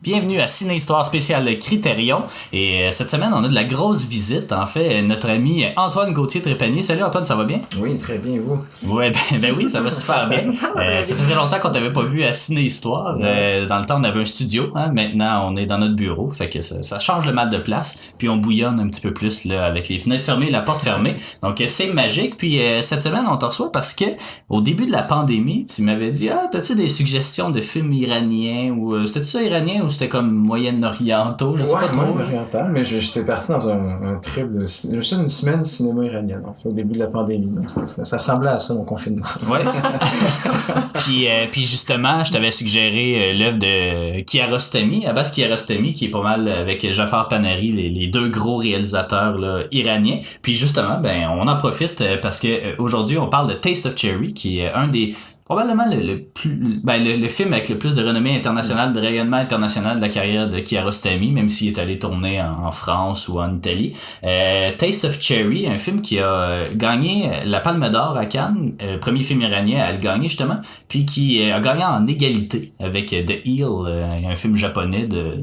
Bienvenue à Ciné-Histoire spéciale Critérion. Et cette semaine, on a de la grosse visite. En fait, notre ami Antoine Gauthier-Trépanier. Salut Antoine, ça va bien? Oui, très bien, vous? Ouais, ben oui, ça va super bien. Ça faisait longtemps qu'on t'avait pas vu à Ciné-Histoire. Dans le temps, on avait un studio. Hein? Maintenant, on est dans notre bureau. Fait que ça change le mal de place. Puis on bouillonne un petit peu plus là, avec les fenêtres fermées et la porte fermée. Donc c'est magique. Puis cette semaine, on te reçoit parce que au début de la pandémie, tu m'avais dit « Ah, t'as-tu des suggestions de films iraniens? » Ou c'était-tu ça iranien ou c'était comme moyen-orientaux? Je sais pas trop. Moyen-oriental, mais j'étais parti dans un trip de... Juste une semaine de cinéma iranien, en fait, au début de la pandémie. Donc ça ressemblait à ça, mon confinement. Ouais. puis justement, je t'avais suggéré l'œuvre de Kiarostami, Abbas Kiarostami, qui est pas mal avec Jafar Panahi, les deux gros réalisateurs là, iraniens. Puis justement, ben on en profite parce que aujourd'hui on parle de Taste of Cherry, qui est un des probablement le film avec le plus de renommée internationale, de rayonnement international de la carrière de Kiarostami, même s'il est allé tourner en France ou en Italie. Taste of Cherry, un film qui a gagné la Palme d'Or à Cannes, premier film iranien à le gagner justement, puis qui a gagné en égalité avec The Heel, un film japonais de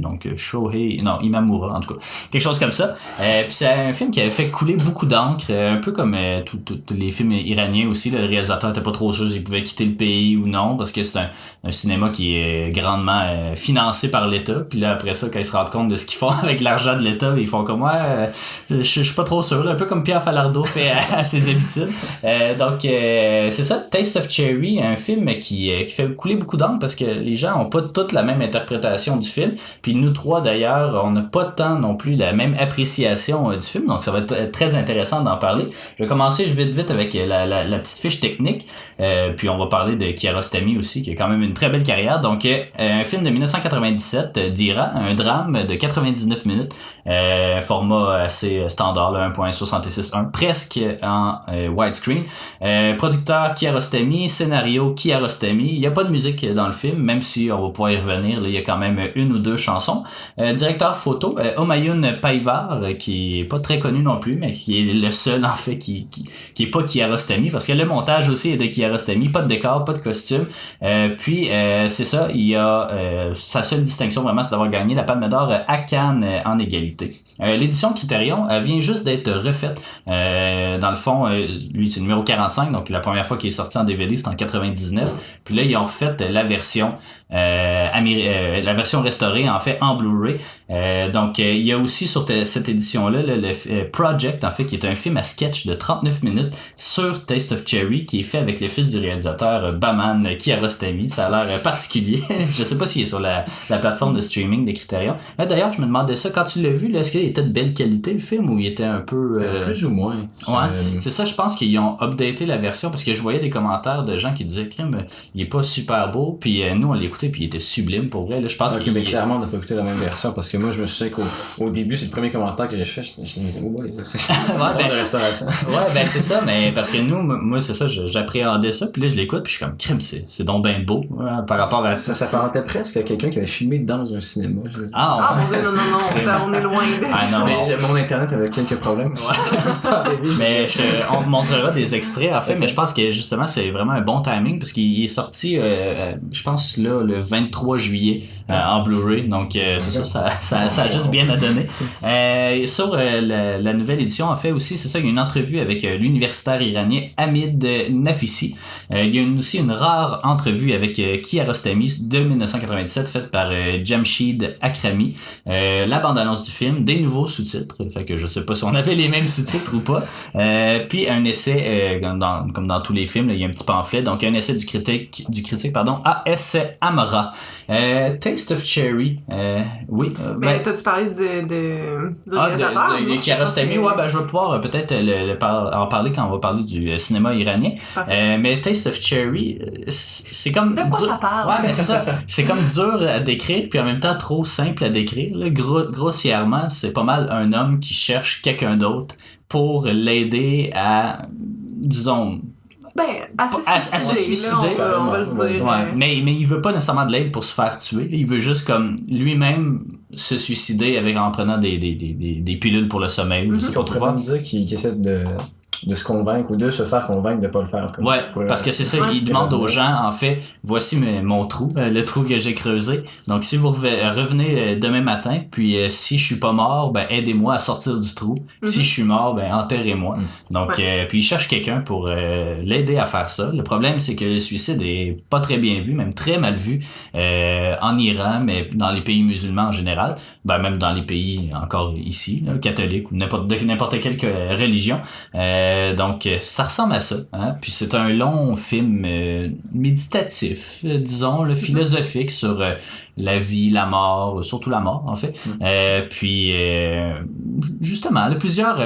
Imamura, en tout cas, quelque chose comme ça. Puis c'est un film qui avait fait couler beaucoup d'encre, un peu comme tous les films iraniens aussi. Le réalisateur était pas trop sûr s'il pouvait quitter le pays ou non, parce que c'est un cinéma qui est grandement financé par l'État. Puis là, après ça, quand ils se rendent compte de ce qu'ils font avec l'argent de l'État, ils font comme je suis pas trop sûr, là, un peu comme Pierre Falardeau fait à ses habitudes. Donc c'est ça, Taste of Cherry, un film qui fait couler beaucoup d'encre parce que les gens ont pas toutes la même interprétation du film. Puis nous trois d'ailleurs, on n'a pas tant non plus la même appréciation du film, donc ça va être très intéressant d'en parler. Je vais commencer vite avec la petite fiche technique, puis on va parler de Kiarostami aussi, qui a quand même une très belle carrière. Donc, un film de 1997 d'Iran, un drame de 99 minutes, format assez standard, là, 1.66.1, presque en widescreen. Producteur Kiarostami, scénario Kiarostami. Il n'y a pas de musique dans le film, même si on va pouvoir y revenir. Là, il y a quand même une ou deux chansons. Directeur photo, Humayun Payvar, qui est pas très connu non plus, mais qui est le seul en fait qui est pas Kiarostami, parce que le montage aussi est de Kiarostami, pas de décor, pas de costume. Puis c'est ça, il y a sa seule distinction vraiment, c'est d'avoir gagné la Palme d'Or à Cannes en égalité. L'édition Critérion vient juste d'être refaite. Dans le fond, lui c'est le numéro 45, donc la première fois qu'il est sorti en DVD c'était en 99. Puis là ils ont refait la version la version restaurée en fait en Blu-ray. Donc il y a aussi sur cette édition-là le Project en fait, qui est un film à sketch de 39 minutes sur Taste of Cherry, qui est fait avec le fils du réalisateur Baman Kiarostami. Ça a l'air particulier. Je sais pas s'il est sur la plateforme de streaming des Critérions. Mais d'ailleurs, je me demandais ça, quand tu l'as vu, là, est-ce qu'il était de belle qualité le film, ou il était un peu... Plus ou moins. Ouais, c'est ça, je pense qu'ils ont updaté la version, parce que je voyais des commentaires de gens qui disaient Crime, il est pas super beau, puis nous on l'écoutait puis il était sublime pour vrai. Là, je pense mais clairement on n'a pas écouté la même version, parce que moi je me souviens qu'au début, c'est le premier commentaire que j'ai fait, je me disais c'est de restauration. Ouais, ben c'est ça, mais parce que moi c'est ça, j'appréhendais ça, puis là je l'écoute puis je suis comme Crime, c'est donc ben beau par rapport à ça s'apparentait presque à quelqu'un qui avait filmé dans un cinéma. Mon Dieu, non, ça, on est loin. Non, mais mon internet avait quelques problèmes aussi. Mais on te montrera des extraits en fait, mais je pense que justement c'est vraiment un bon timing parce qu'il est sorti je pense là le 23 juillet en Blu-ray, donc c'est ça a juste bien à donner. Sur la nouvelle édition en fait aussi, c'est ça, il y a une entrevue avec l'universitaire iranien Hamid Nafisi. Il y a aussi une rare entrevue avec Kiarostami de 1997 faite par Jamshid Akrami. La bande-annonce du film, des nouveaux sous-titres, fait que je sais pas si on avait les mêmes sous-titres ou pas. Puis un essai comme dans tous les films, là, il y a un petit pamphlet, donc un essai du critique A.S. Amara. Taste of Cherry, oui. Mais t'as-tu parlé du réalisateur? De Kiarostami, okay. Ouais, ben je vais pouvoir peut-être en parler quand on va parler du cinéma iranien. Mais Taste of Cherry, c'est comme... De quoi ça parle? Ouais, mais c'est ça. C'est comme dur à décrire, puis en même temps trop simple à décrire. Là. Grossièrement, c'est pas mal un homme qui cherche quelqu'un d'autre pour l'aider à, disons... à se suicider, là, on va le dire. Ouais, mais il veut pas nécessairement de l'aide pour se faire tuer. Il veut juste comme lui-même se suicider en prenant des pilules pour le sommeil. Je sais pas trop quoi. On peut dire qu'il essaie de se convaincre ou de se faire convaincre de pas le faire. Comme, parce que c'est ça, il demande aux gens, en fait, voici mon trou, le trou que j'ai creusé. Donc, si vous revenez demain matin, puis si je suis pas mort, ben aidez-moi à sortir du trou. Si je suis mort, ben enterrez-moi. Donc, puis il cherche quelqu'un pour l'aider à faire ça. Le problème, c'est que le suicide est pas très bien vu, même très mal vu en Iran, mais dans les pays musulmans en général, ben même dans les pays encore ici, là, catholiques ou n'importe quelle religion. Donc, ça ressemble à ça. Hein? Puis c'est un long film méditatif, disons, philosophique sur la vie, la mort, surtout la mort, en fait. Puis, justement, là, plusieurs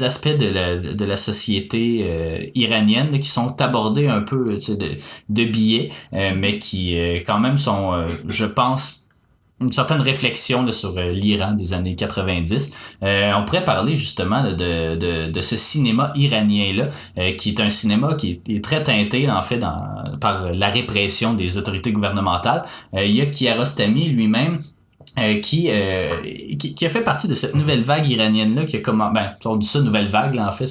aspects de la société iranienne là, qui sont abordés un peu de biais, mais qui quand même sont, je pense, une certaine réflexion là, sur l'Iran des années 90. On pourrait parler justement là, de ce cinéma iranien-là, qui est un cinéma qui est très teinté en fait par la répression des autorités gouvernementales. Il y a Kiarostami lui-même qui a fait partie de cette nouvelle vague iranienne là qui a on dit ça nouvelle vague là en fait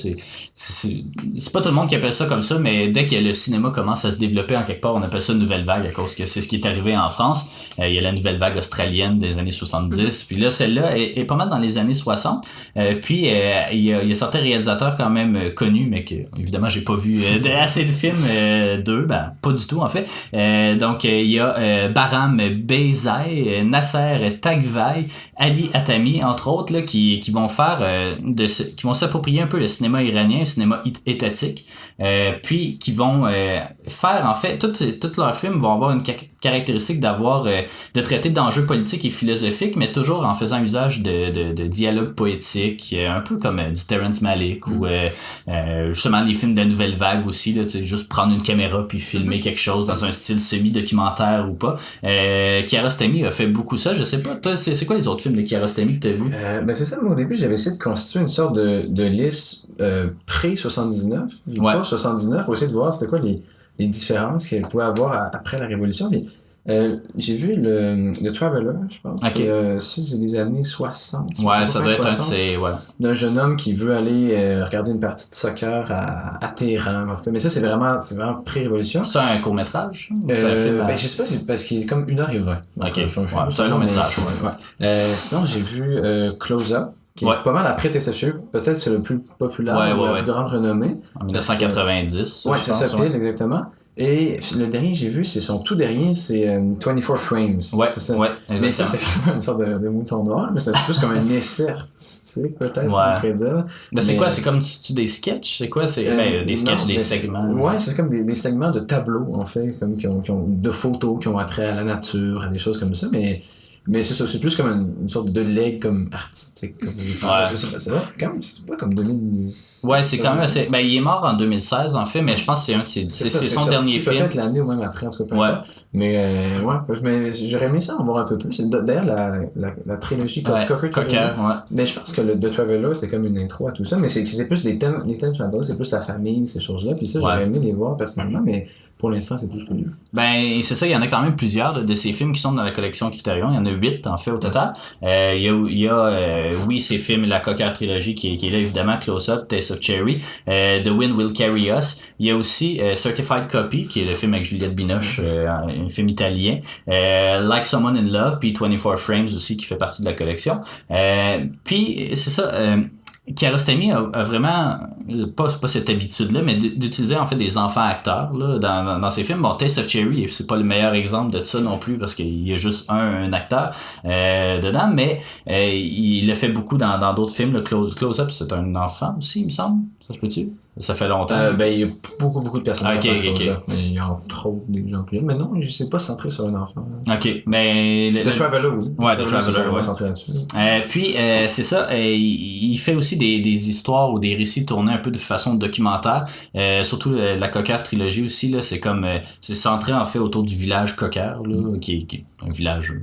c'est pas tout le monde qui appelle ça comme ça, mais dès que le cinéma commence à se développer en quelque part, on appelle ça nouvelle vague à cause que c'est ce qui est arrivé en France. Il y a la nouvelle vague australienne des années 70, puis là celle-là est pas mal dans les années 60. Puis il y a certains réalisateurs quand même connus, mais que évidemment j'ai pas vu assez de films d'eux, pas du tout en fait. Donc il y a Bahram Beyzai, Nasser Tagvai, Ali Atami, entre autres, là, qui vont faire qui vont s'approprier un peu le cinéma iranien, le cinéma étatique, puis qui vont faire, en fait, tous leurs films vont avoir une caractéristique de traiter d'enjeux politiques et philosophiques, mais toujours en faisant usage de dialogues poétiques, un peu comme du Terrence Malick ou justement les films de la nouvelle vague aussi, là, juste prendre une caméra puis filmer quelque chose dans un style semi-documentaire ou pas. Kiarostami a fait beaucoup ça. Je sais pas, toi, c'est quoi les autres films de Kiarostami que t'as vu? C'est ça, moi, au début, j'avais essayé de constituer une sorte de liste pré-79, pas 79, pour essayer de voir c'était quoi les différences qu'elle pouvait avoir après la Révolution. Mais, j'ai vu le Traveler, je pense. C'est des années 60. Ouais, ça doit être un de ces... Ouais. D'un jeune homme qui veut aller regarder une partie de soccer à Téhéran. En tout cas. Mais ça, c'est vraiment pré-révolution. C'est un court-métrage? C'est un film? Je sais pas, c'est parce qu'il est comme 1h20. Ok, c'est un long-métrage. Sinon, j'ai vu Close Up, qui est pas mal après Taste of Cherry. Peut-être c'est le plus populaire, la plus grande renommée. En 1990. Ouais, c'est ça, pile, exactement. Et le dernier que j'ai vu, c'est son tout dernier, c'est 24 Frames. Ouais, c'est ça. Ouais, mais ça, c'est vraiment une sorte de mouton noir, mais c'est plus comme un essai artistique, peut-être, on pourrait dire. Mais c'est quoi? C'est comme des sketchs? C'est quoi? C'est des sketchs, des segments? Ouais, c'est comme des segments de tableaux, en fait, comme qui ont de photos qui ont attrait à la nature, à des choses comme ça, mais c'est ça, c'est plus comme une sorte de leg comme artistique. C'est pas comme 2010. Ouais, c'est quand même assez... il est mort en 2016, en fait, mais je pense que c'est son dernier film. Peut-être l'année ou même après, en tout cas. Mais j'aurais aimé ça en voir un peu plus. D'ailleurs, la trilogie Cocker, mais je pense que le The Traveler, c'est comme une intro à tout ça, mais c'est plus les thèmes sur la base, c'est plus la famille, ces choses-là. Puis ça, j'aurais aimé les voir personnellement, mais pour l'instant, c'est tout ce que j'ai vu. C'est ça, il y en a quand même plusieurs là, de ces films qui sont dans la collection Criterion. Il y en a 8, en fait, au total. Il y a ces films, la Cocker trilogie qui est là, évidemment, Close Up, Taste of Cherry, The Wind Will Carry Us. Il y a aussi Certified Copy, qui est le film avec Juliette Binoche, un film italien. Like Someone in Love, puis 24 Frames aussi, qui fait partie de la collection. Puis, c'est ça... Kiarostami a vraiment pas cette habitude-là, mais d'utiliser en fait des enfants acteurs là, dans ses films. Bon, Taste of Cherry, c'est pas le meilleur exemple de ça non plus parce qu'il y a juste un acteur dedans, mais il le fait beaucoup dans d'autres films. Le Close Up, c'est un enfant aussi, il me semble. Ça se peut-tu? Ça fait longtemps. Il y a beaucoup de personnages. Ok. Il y a entre autres des gens plus jeunes. Mais non, je sais pas centré sur un enfant. Ok, mais... The Traveler, oui. Ouais, The Traveler, ouais. Centré là-dessus. Puis, c'est ça, il fait aussi des histoires ou des récits tournés un peu de façon documentaire. Surtout la Cocker trilogie aussi, là, c'est comme... c'est centré, en fait, autour du village Cocker, là, qui est un village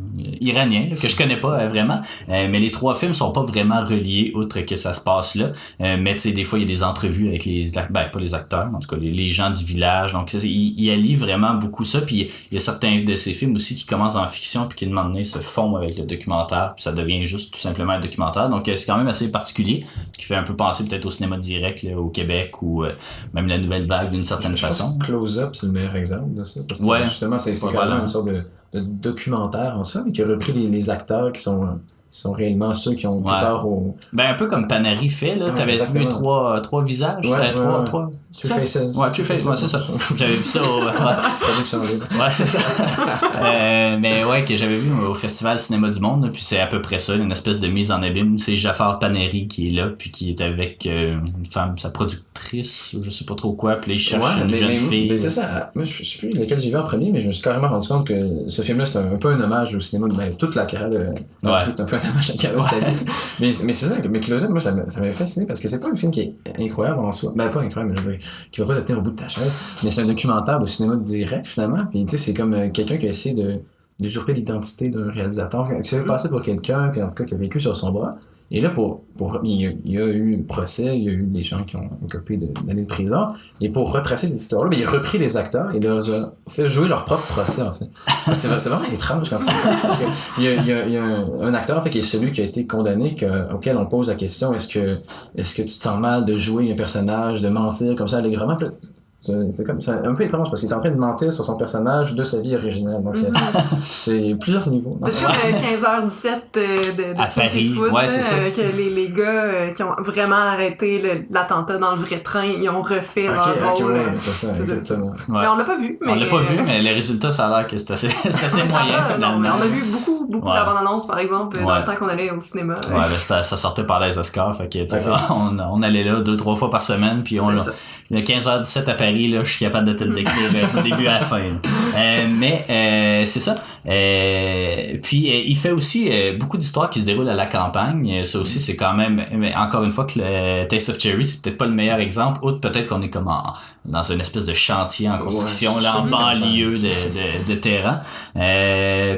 iranien, là, que je connais pas vraiment. Mais les 3 films sont pas vraiment reliés, outre que ça se passe là. Mais tu sais, des fois, il y a des entrevues avec les pas les acteurs, en tout cas les gens du village. Donc il allie vraiment beaucoup ça. Puis il y a certains de ces films aussi qui commencent en fiction puis qui, de moment donné, se fondent avec le documentaire. Puis ça devient juste tout simplement un documentaire. Donc c'est quand même assez particulier, qui fait un peu penser peut-être au cinéma direct là, au Québec ou même la nouvelle vague d'une certaine façon. Close-Up, c'est le meilleur exemple de ça. Parce que justement, c'est quand même une sorte de documentaire en soi, mais qui a repris les acteurs qui sont réellement ceux qui ont pris part au... Ben, un peu comme Panary fait, là. T'avais vu trois visages? Trois... Two Faces. Ouais, Two Faces, c'est ça. J'avais vu ça ouais, c'est ça. Mais ouais, que j'avais vu au Festival Cinéma du Monde, là, puis c'est à peu près ça, une espèce de mise en abîme. C'est Jafar Panary qui est là, puis qui est avec une femme, sa productrice, ou je sais pas trop quoi, puis là, il cherche une jeune fille. Mais c'est ça, moi, je sais plus lequel j'ai vu en premier, mais je me suis carrément rendu compte que ce film-là, c'est un peu un hommage au cinéma de toute la carrière de... C'est un peu un hommage à Kiarostami. mais c'est ça, mais Close-Up, moi, ça m'avait fasciné, parce que c'est pas un film qui est incroyable en soi. Ben, pas incroyable, mais je veux dire, qui va pas te tenir au bout de ta chaise, mais c'est un documentaire de cinéma direct, finalement. Puis, tu sais, c'est comme quelqu'un qui a essayé d'usurper l'identité d'un réalisateur, qui s'est passé pour quelqu'un, puis en tout cas, qui a vécu sur son bras. Et là, il y a eu un procès, il y a eu des gens qui ont copié d'années de prison. Et pour retracer cette histoire-là, il a repris les acteurs et leur a fait jouer leur propre procès, en fait. C'est vraiment étrange quand il y a un acteur, en fait, qui est celui qui a été condamné, auquel on pose la question, est-ce que tu te sens mal de jouer un personnage, de mentir comme ça allègrement? C'est un peu étrange parce qu'il est en train de mentir sur son personnage de sa vie originale. Donc, c'est plusieurs niveaux. Sur 15h17 de à Paris, Eastwood, c'est ça. Que les gars qui ont vraiment arrêté l'attentat dans le vrai train, ils ont refait leur rôle. C'est ça, exactement. Mais on l'a pas vu. On l'a pas vu, mais les résultats, ça a l'air que c'est assez moyen, finalement. Non, mais on a vu beaucoup la bande-annonce, par exemple, dans le temps qu'on allait au cinéma. Ouais, ben ça sortait par les Oscars, fait que, on allait là 2-3 fois par semaine, puis le 15h17 à Paris, là, je suis capable de te le décrire du début à la fin. Mais c'est ça. Puis il fait aussi beaucoup d'histoires qui se déroulent à la campagne. Ça aussi, c'est quand même, encore une fois, que le Taste of Cherry, c'est peut-être pas le meilleur exemple. Outre peut-être qu'on est comme dans une espèce de chantier en construction, là, en banlieue de Téhéran.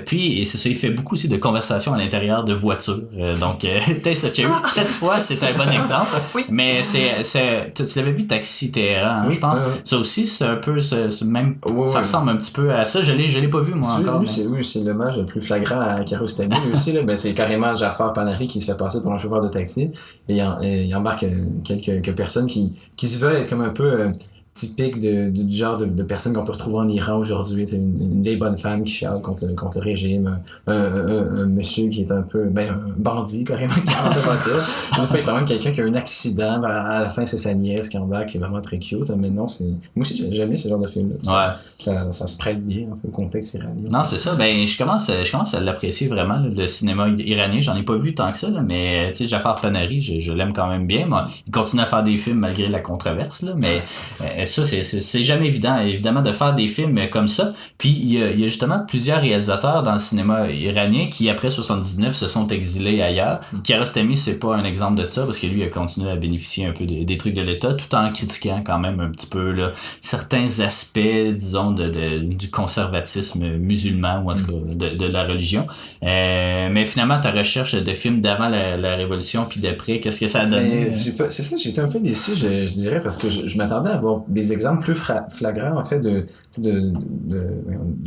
Puis c'est ça, il fait beaucoup aussi de conversations à l'intérieur de voitures. Donc Taste of Cherry, cette fois, c'est un bon exemple. Oui. Mais tu l'avais vu Taxi Téhéran, je pense. Ça aussi, c'est un peu ce même... ça ressemble un petit peu à ça. Je l'ai pas vu, moi, encore. Oui, c'est l'hommage le plus flagrant à Kiarostami aussi. Là, c'est carrément Jafar Panary qui se fait passer pour un chauffeur de taxi. Et il embarque quelques personnes qui se veulent être comme un peu... typique du genre de personnes qu'on peut retrouver en Iran aujourd'hui. C'est une vieille bonne femme qui chiale contre le régime, un monsieur qui est un peu un bandit carrément qui prend sa voiture. Une fois, il y a quand même quelqu'un qui a un accident, à la fin c'est sa nièce qui embarque, qui est vraiment très cute. Mais non, moi aussi j'aime bien ce genre de film-là. Ça se prête bien au contexte iranien. Non, c'est ça. Je commence à l'apprécier vraiment, le cinéma iranien. J'en ai pas vu tant que ça, là, mais tu sais, Jafar Panary, je l'aime quand même bien. Moi, il continue à faire des films malgré la controverse, là, mais ça, c'est jamais évident, évidemment, de faire des films comme ça. Puis il y a justement plusieurs réalisateurs dans le cinéma iranien qui, après 79, se sont exilés ailleurs. Kiarostami, c'est pas un exemple de ça, parce que lui, il a continué à bénéficier un peu des trucs de l'État, tout en critiquant quand même un petit peu là, certains aspects, disons, du conservatisme musulman, ou en tout cas de la religion. Mais finalement, ta recherche de films d'avant la Révolution puis d'après, qu'est-ce que ça a donné? C'est ça, j'étais un peu déçu, je dirais, parce que je m'attendais à avoir des exemples plus flagrants, en fait, d'une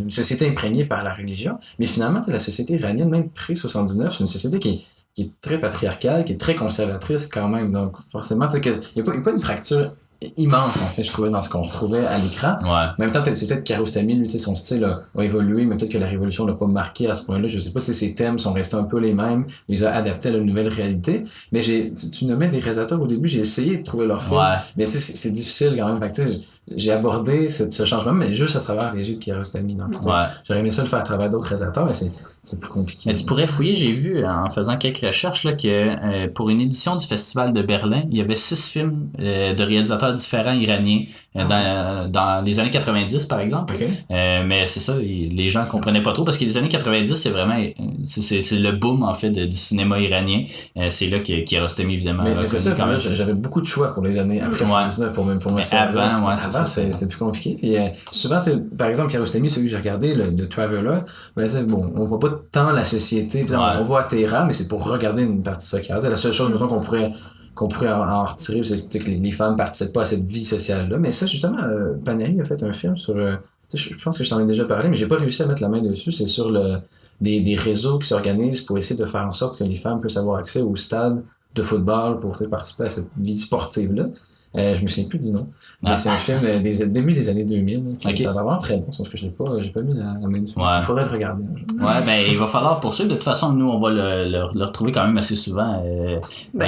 société imprégnée par la religion. Mais finalement, la société iranienne, même pré-79, c'est une société qui est très patriarcale, qui est très conservatrice quand même. Donc, forcément, il n'y a pas une fracture immense, en fait, je trouvais, dans ce qu'on retrouvait à l'écran. En même temps, c'est peut-être Kiarostami, lui, son style a évolué, mais peut-être que la révolution l'a pas marqué à ce point-là. Je sais pas si ses thèmes sont restés un peu les mêmes, il les a adaptés à la nouvelle réalité. Mais tu nommais des réalisateurs au début, j'ai essayé de trouver leur film. Mais tu sais, c'est difficile quand même. Fait que, j'ai abordé ce changement, mais juste à travers les yeux de Kiarostami. Donc, j'aurais aimé ça le faire à travers d'autres réalisateurs, mais c'est plus compliqué. Mais tu pourrais fouiller, j'ai vu en faisant quelques recherches là, que pour une édition du Festival de Berlin, il y avait 6 films de réalisateurs différents iraniens dans les années 90, par exemple. Mais c'est ça, les gens comprenaient pas trop, parce que les années 90, c'est vraiment c'est le boom, en fait, du cinéma iranien. C'est là que Kiarostami, évidemment, mais c'est ça, quand même, j'avais beaucoup de choix pour les années après 79 pour me servir. Avant, c'était plus compliqué. Et souvent, par exemple, Kiarostami, celui que j'ai regardé, le Traveler, on voit pas tant la société. On voit Téhéran, mais c'est pour regarder une partie de ça. La seule chose, mettons, qu'on pourrait qu'on pourrait en retirer, c'est que les femmes participent pas à cette vie sociale-là. Mais ça, justement, Paneri a fait un film sur... je pense que je t'en ai déjà parlé, mais j'ai pas réussi à mettre la main dessus. C'est sur des réseaux qui s'organisent pour essayer de faire en sorte que les femmes puissent avoir accès au stade de football pour participer à cette vie sportive-là. Je me souviens plus du nom. Mais c'est un film début des années 2000. Okay. Ça va vraiment très bon, sauf que j'ai pas mis la main dessus. Il faudrait le regarder. Il va falloir poursuivre. De toute façon, nous, on va le retrouver quand même assez souvent.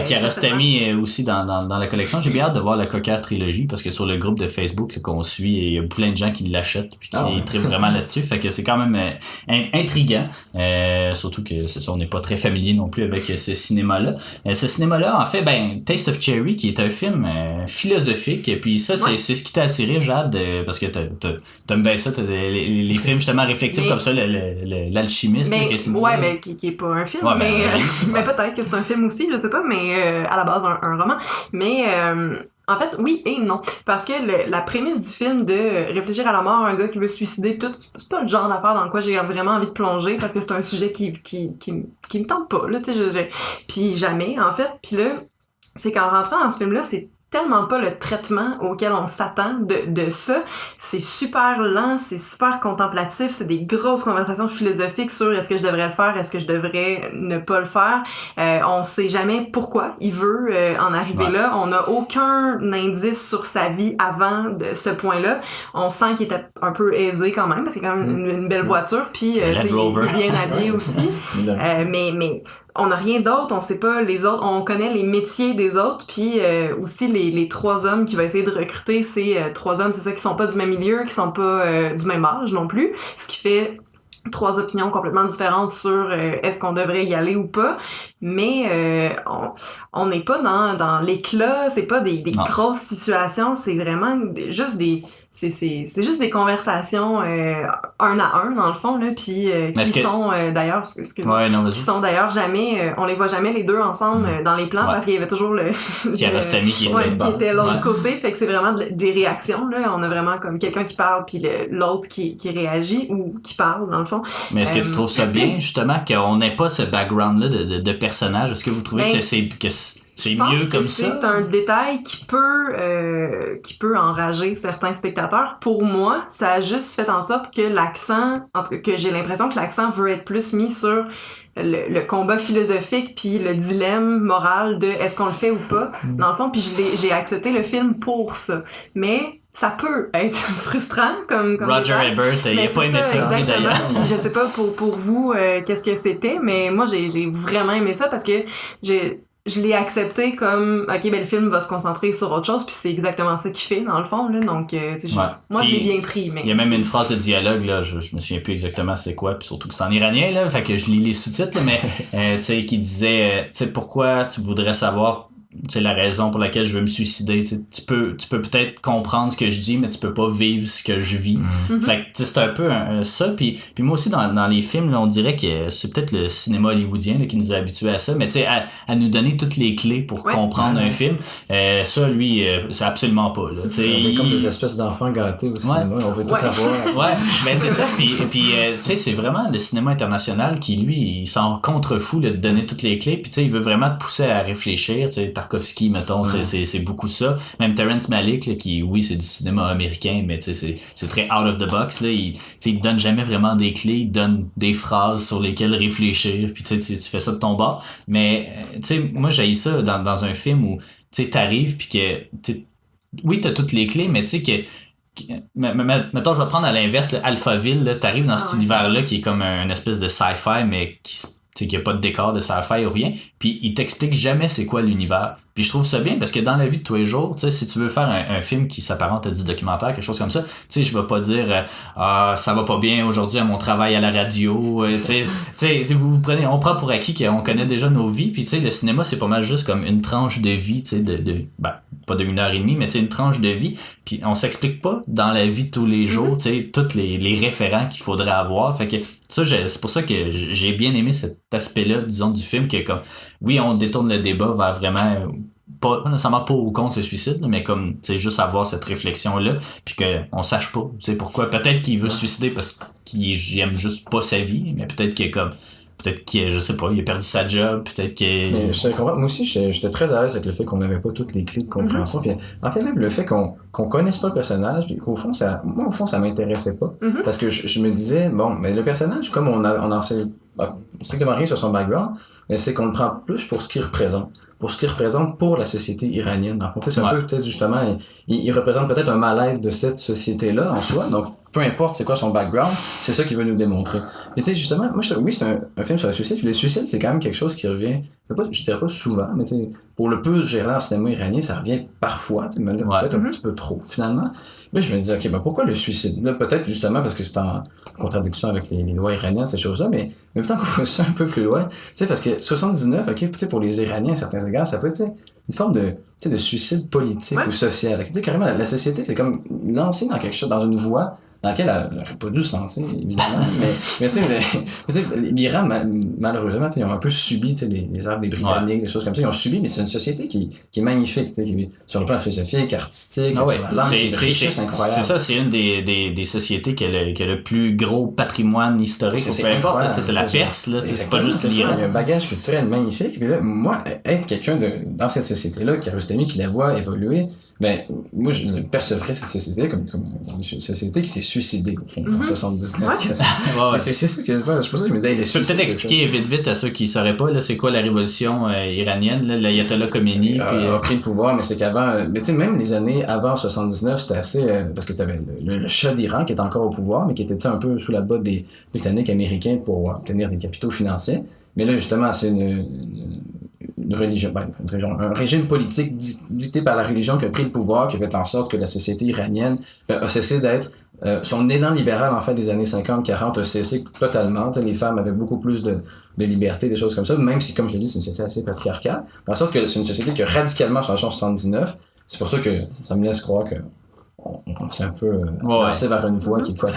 Kiarostami aussi dans la collection. J'ai bien hâte de voir la Cocker trilogie parce que sur le groupe de Facebook qu'on suit, il y a plein de gens qui l'achètent et qui trippent vraiment là-dessus. Fait que c'est quand même intriguant. Surtout que c'est ça, on n'est pas très familier non plus avec ce cinéma-là. Ce cinéma-là, en fait, Taste of Cherry, qui est un film philosophique, et puis ça, c'est ce qui t'a attiré, Jade, parce que t'aimes bien ça, les films justement réflectifs comme ça, l'alchimiste que tu disais. Ouais, mais qui est pas un film, mais peut-être que c'est un film aussi, je sais pas, mais à la base un roman. Mais en fait, oui et non. Parce que la prémisse du film de réfléchir à la mort, un gars qui veut se suicider, tout, c'est pas le genre d'affaire dans quoi j'ai vraiment envie de plonger, parce que c'est un sujet qui me tente pas, là, tu sais, puis jamais, en fait. Puis là, c'est qu'en rentrant dans ce film-là, c'est tellement pas le traitement auquel on s'attend de ça. C'est super lent, c'est super contemplatif, c'est des grosses conversations philosophiques sur est-ce que je devrais le faire, est-ce que je devrais ne pas le faire. On sait jamais pourquoi il veut en arriver là. On n'a aucun indice sur sa vie avant de ce point-là. On sent qu'il était un peu aisé quand même, parce que c'est quand même une belle voiture, puis il est bien habillé aussi. Mais on n'a rien d'autre, on sait pas les autres, on connaît les métiers des autres, puis aussi les trois hommes qu'il va essayer de recruter, c'est trois hommes, c'est ça, qui sont pas du même milieu, qui sont pas du même âge non plus, ce qui fait trois opinions complètement différentes sur est-ce qu'on devrait y aller ou pas, mais on n'est pas dans l'éclat, c'est pas des grosses situations, c'est vraiment juste c'est juste des conversations un à un dans le fond là, puis qui sont d'ailleurs qui sont d'ailleurs jamais on les voit jamais les deux ensemble dans les plans parce qu'il y avait toujours Kiarostami qui était l'autre côté, fait que c'est vraiment des réactions là, on a vraiment comme quelqu'un qui parle puis l'autre qui réagit ou qui parle dans le fond. Mais est-ce que tu trouves ça bien justement qu'on n'ait pas ce background là de personnages? Est-ce que vous trouvez que c'est mieux comme ça? C'est un détail qui peut enrager certains spectateurs. Pour moi, ça a juste fait en sorte que l'accent, en tout cas, que j'ai l'impression que l'accent veut être plus mis sur le combat philosophique puis le dilemme moral de est-ce qu'on le fait ou pas, dans le fond, puis j'ai accepté le film pour ça. Mais ça peut être frustrant comme Roger Ebert, il a pas aimé ça d'ailleurs. Je sais pas pour vous qu'est-ce que c'était, mais moi j'ai vraiment aimé ça parce que je l'ai accepté comme ok, le film va se concentrer sur autre chose, puis c'est exactement ça qu'il fait dans le fond là, donc moi je l'ai bien pris. Mais il y a même une phrase de dialogue là, je me souviens plus exactement c'est quoi, puis surtout que c'est en iranien là, fait que je lis les sous-titres là, mais tu sais qui disait tu sais pourquoi tu voudrais savoir c'est la raison pour laquelle je veux me suicider. Tu peux peut-être comprendre ce que je dis, mais tu peux pas vivre ce que je vis. Fait que c'est un peu ça. Puis moi aussi, dans les films, là, on dirait que c'est peut-être le cinéma hollywoodien là, qui nous a habitués à ça, mais tu sais, à nous donner toutes les clés pour comprendre un film. Ça, lui, c'est absolument pas. Là, on est comme des espèces d'enfants gâtés au cinéma. On veut tout avoir. Ouais, mais c'est ça. Puis tu sais, c'est vraiment le cinéma international qui, lui, il s'en contrefou de donner toutes les clés. Puis tu sais, il veut vraiment te pousser à réfléchir. Tu sais, Tarkovsky, mettons, c'est beaucoup ça. Même Terrence Malick, là, qui, oui, c'est du cinéma américain, mais tu sais, c'est très out of the box, là. Il donne jamais vraiment des clés, il donne des phrases sur lesquelles réfléchir, puis tu fais ça de ton bord. Mais, tu sais, moi, j'haïs ça dans un film où, tu sais, t'arrives, puis que, oui, t'as toutes les clés, mais tu sais que mettons, je vais prendre à l'inverse, là, Alphaville, là, t'arrives dans cet univers-là qui est comme un espèce de sci-fi, mais qu'il n'y a pas de décor de sci-fi ou rien, puis il t'explique jamais c'est quoi l'univers. Puis je trouve ça bien parce que dans la vie de tous les jours, tu sais, si tu veux faire un film qui s'apparente à du documentaire, quelque chose comme ça, tu sais, je vais pas dire ça va pas bien aujourd'hui à mon travail à la radio, tu sais, vous prenez, on prend pour acquis qu'on connaît déjà nos vies, puis tu sais, le cinéma c'est pas mal juste comme une tranche de vie, tu sais, pas de 1h30, mais tu sais, une tranche de vie, puis on s'explique pas dans la vie de tous les jours, tu sais, tous les référents qu'il faudrait avoir, fait que ça, c'est pour ça que j'ai bien aimé cet aspect-là, disons, du film, que comme, oui, on détourne le débat vers vraiment, pas nécessairement pour ou contre le suicide, mais comme, tu sais, juste avoir cette réflexion-là, puis qu'on sache pas, tu sais, pourquoi. Peut-être qu'il veut se suicider parce qu'il aime juste pas sa vie, mais peut-être qu'il est comme, peut-être qu'il, je sais pas, il a perdu sa job, peut-être qu'il... Mais je comprends. Moi aussi, j'étais très à l'aise avec le fait qu'on n'avait pas toutes les clés de compréhension. Puis, en fait, même le fait qu'on connaisse pas le personnage, puis qu'au fond, ça m'intéressait pas. Parce que je me disais, bon, mais le personnage, comme on en sait strictement rien sur son background, mais c'est qu'on le prend plus pour ce qu'il représente. Pour ce qu'il représente pour la société iranienne. Dans le contexte, c'est un peu, peut-être justement, il représente peut-être un mal-être de cette société-là en soi. Donc, peu importe c'est quoi son background, c'est ça qu'il veut nous démontrer. Mais tu sais, justement, moi, oui, c'est un film sur le suicide. Puis le suicide, c'est quand même quelque chose qui revient, je dirais pas souvent, mais tu sais, pour le peu géré en cinéma iranien, ça revient parfois, peut-être un petit peu trop, finalement. Là, je me dis, ok, ben pourquoi le suicide? Là, peut-être justement parce que c'est en contradiction avec les lois iraniennes, ces choses-là, mais même temps qu'on voit ça un peu plus loin, tu sais, parce que 79, ok, tu sais, pour les Iraniens, à certains égards, ça peut être une forme de suicide politique ou social. Tu sais, carrément, la société, c'est comme lancée dans quelque chose, dans une voie dans laquelle elle n'aurait pas dû se lancer, évidemment. mais tu sais, l'Iran, malheureusement, ils ont un peu subi les arts des Britanniques, des choses comme ça. Ils ont subi, mais c'est une société qui est magnifique, sur le plan philosophique, artistique, sur la langue, c'est une richesse incroyable. C'est ça, c'est une des sociétés qui a le plus gros patrimoine historique. Peu importe, c'est la Perse, là, c'est pas juste l'Iran. Il y a un bagage culturel magnifique. Puis là, moi, être quelqu'un dans cette société-là, Kiarostami, qui la voit évoluer, ben, moi, je percevrais cette société comme une société qui s'est suicidée, au fond, en 79. C'est ça que je pense. C'est pour ça que je me disais, tu peux peut-être expliquer vite à ceux qui ne sauraient pas, là, c'est quoi la révolution iranienne, là, l'ayatollah Khomeini. A pris le pouvoir, mais c'est qu'avant, mais tu sais, même les années avant 79, c'était assez, parce que tu avais le Shah d'Iran qui était encore au pouvoir, mais qui était un peu sous la botte des Britanniques américains pour obtenir des capitaux financiers. Mais là, justement, c'est une religion, un régime politique dicté par la religion qui a pris le pouvoir, qui a fait en sorte que la société iranienne a cessé d'être... son élan libéral, en fait, des années 50-40 a cessé totalement. Les femmes avaient beaucoup plus de liberté, des choses comme ça, même si, comme je l'ai dit, c'est une société assez patriarcale. En sorte que c'est une société qui a radicalement changé en 79. C'est pour ça que ça me laisse croire que on s'est un peu lancé vers une voie qui est pas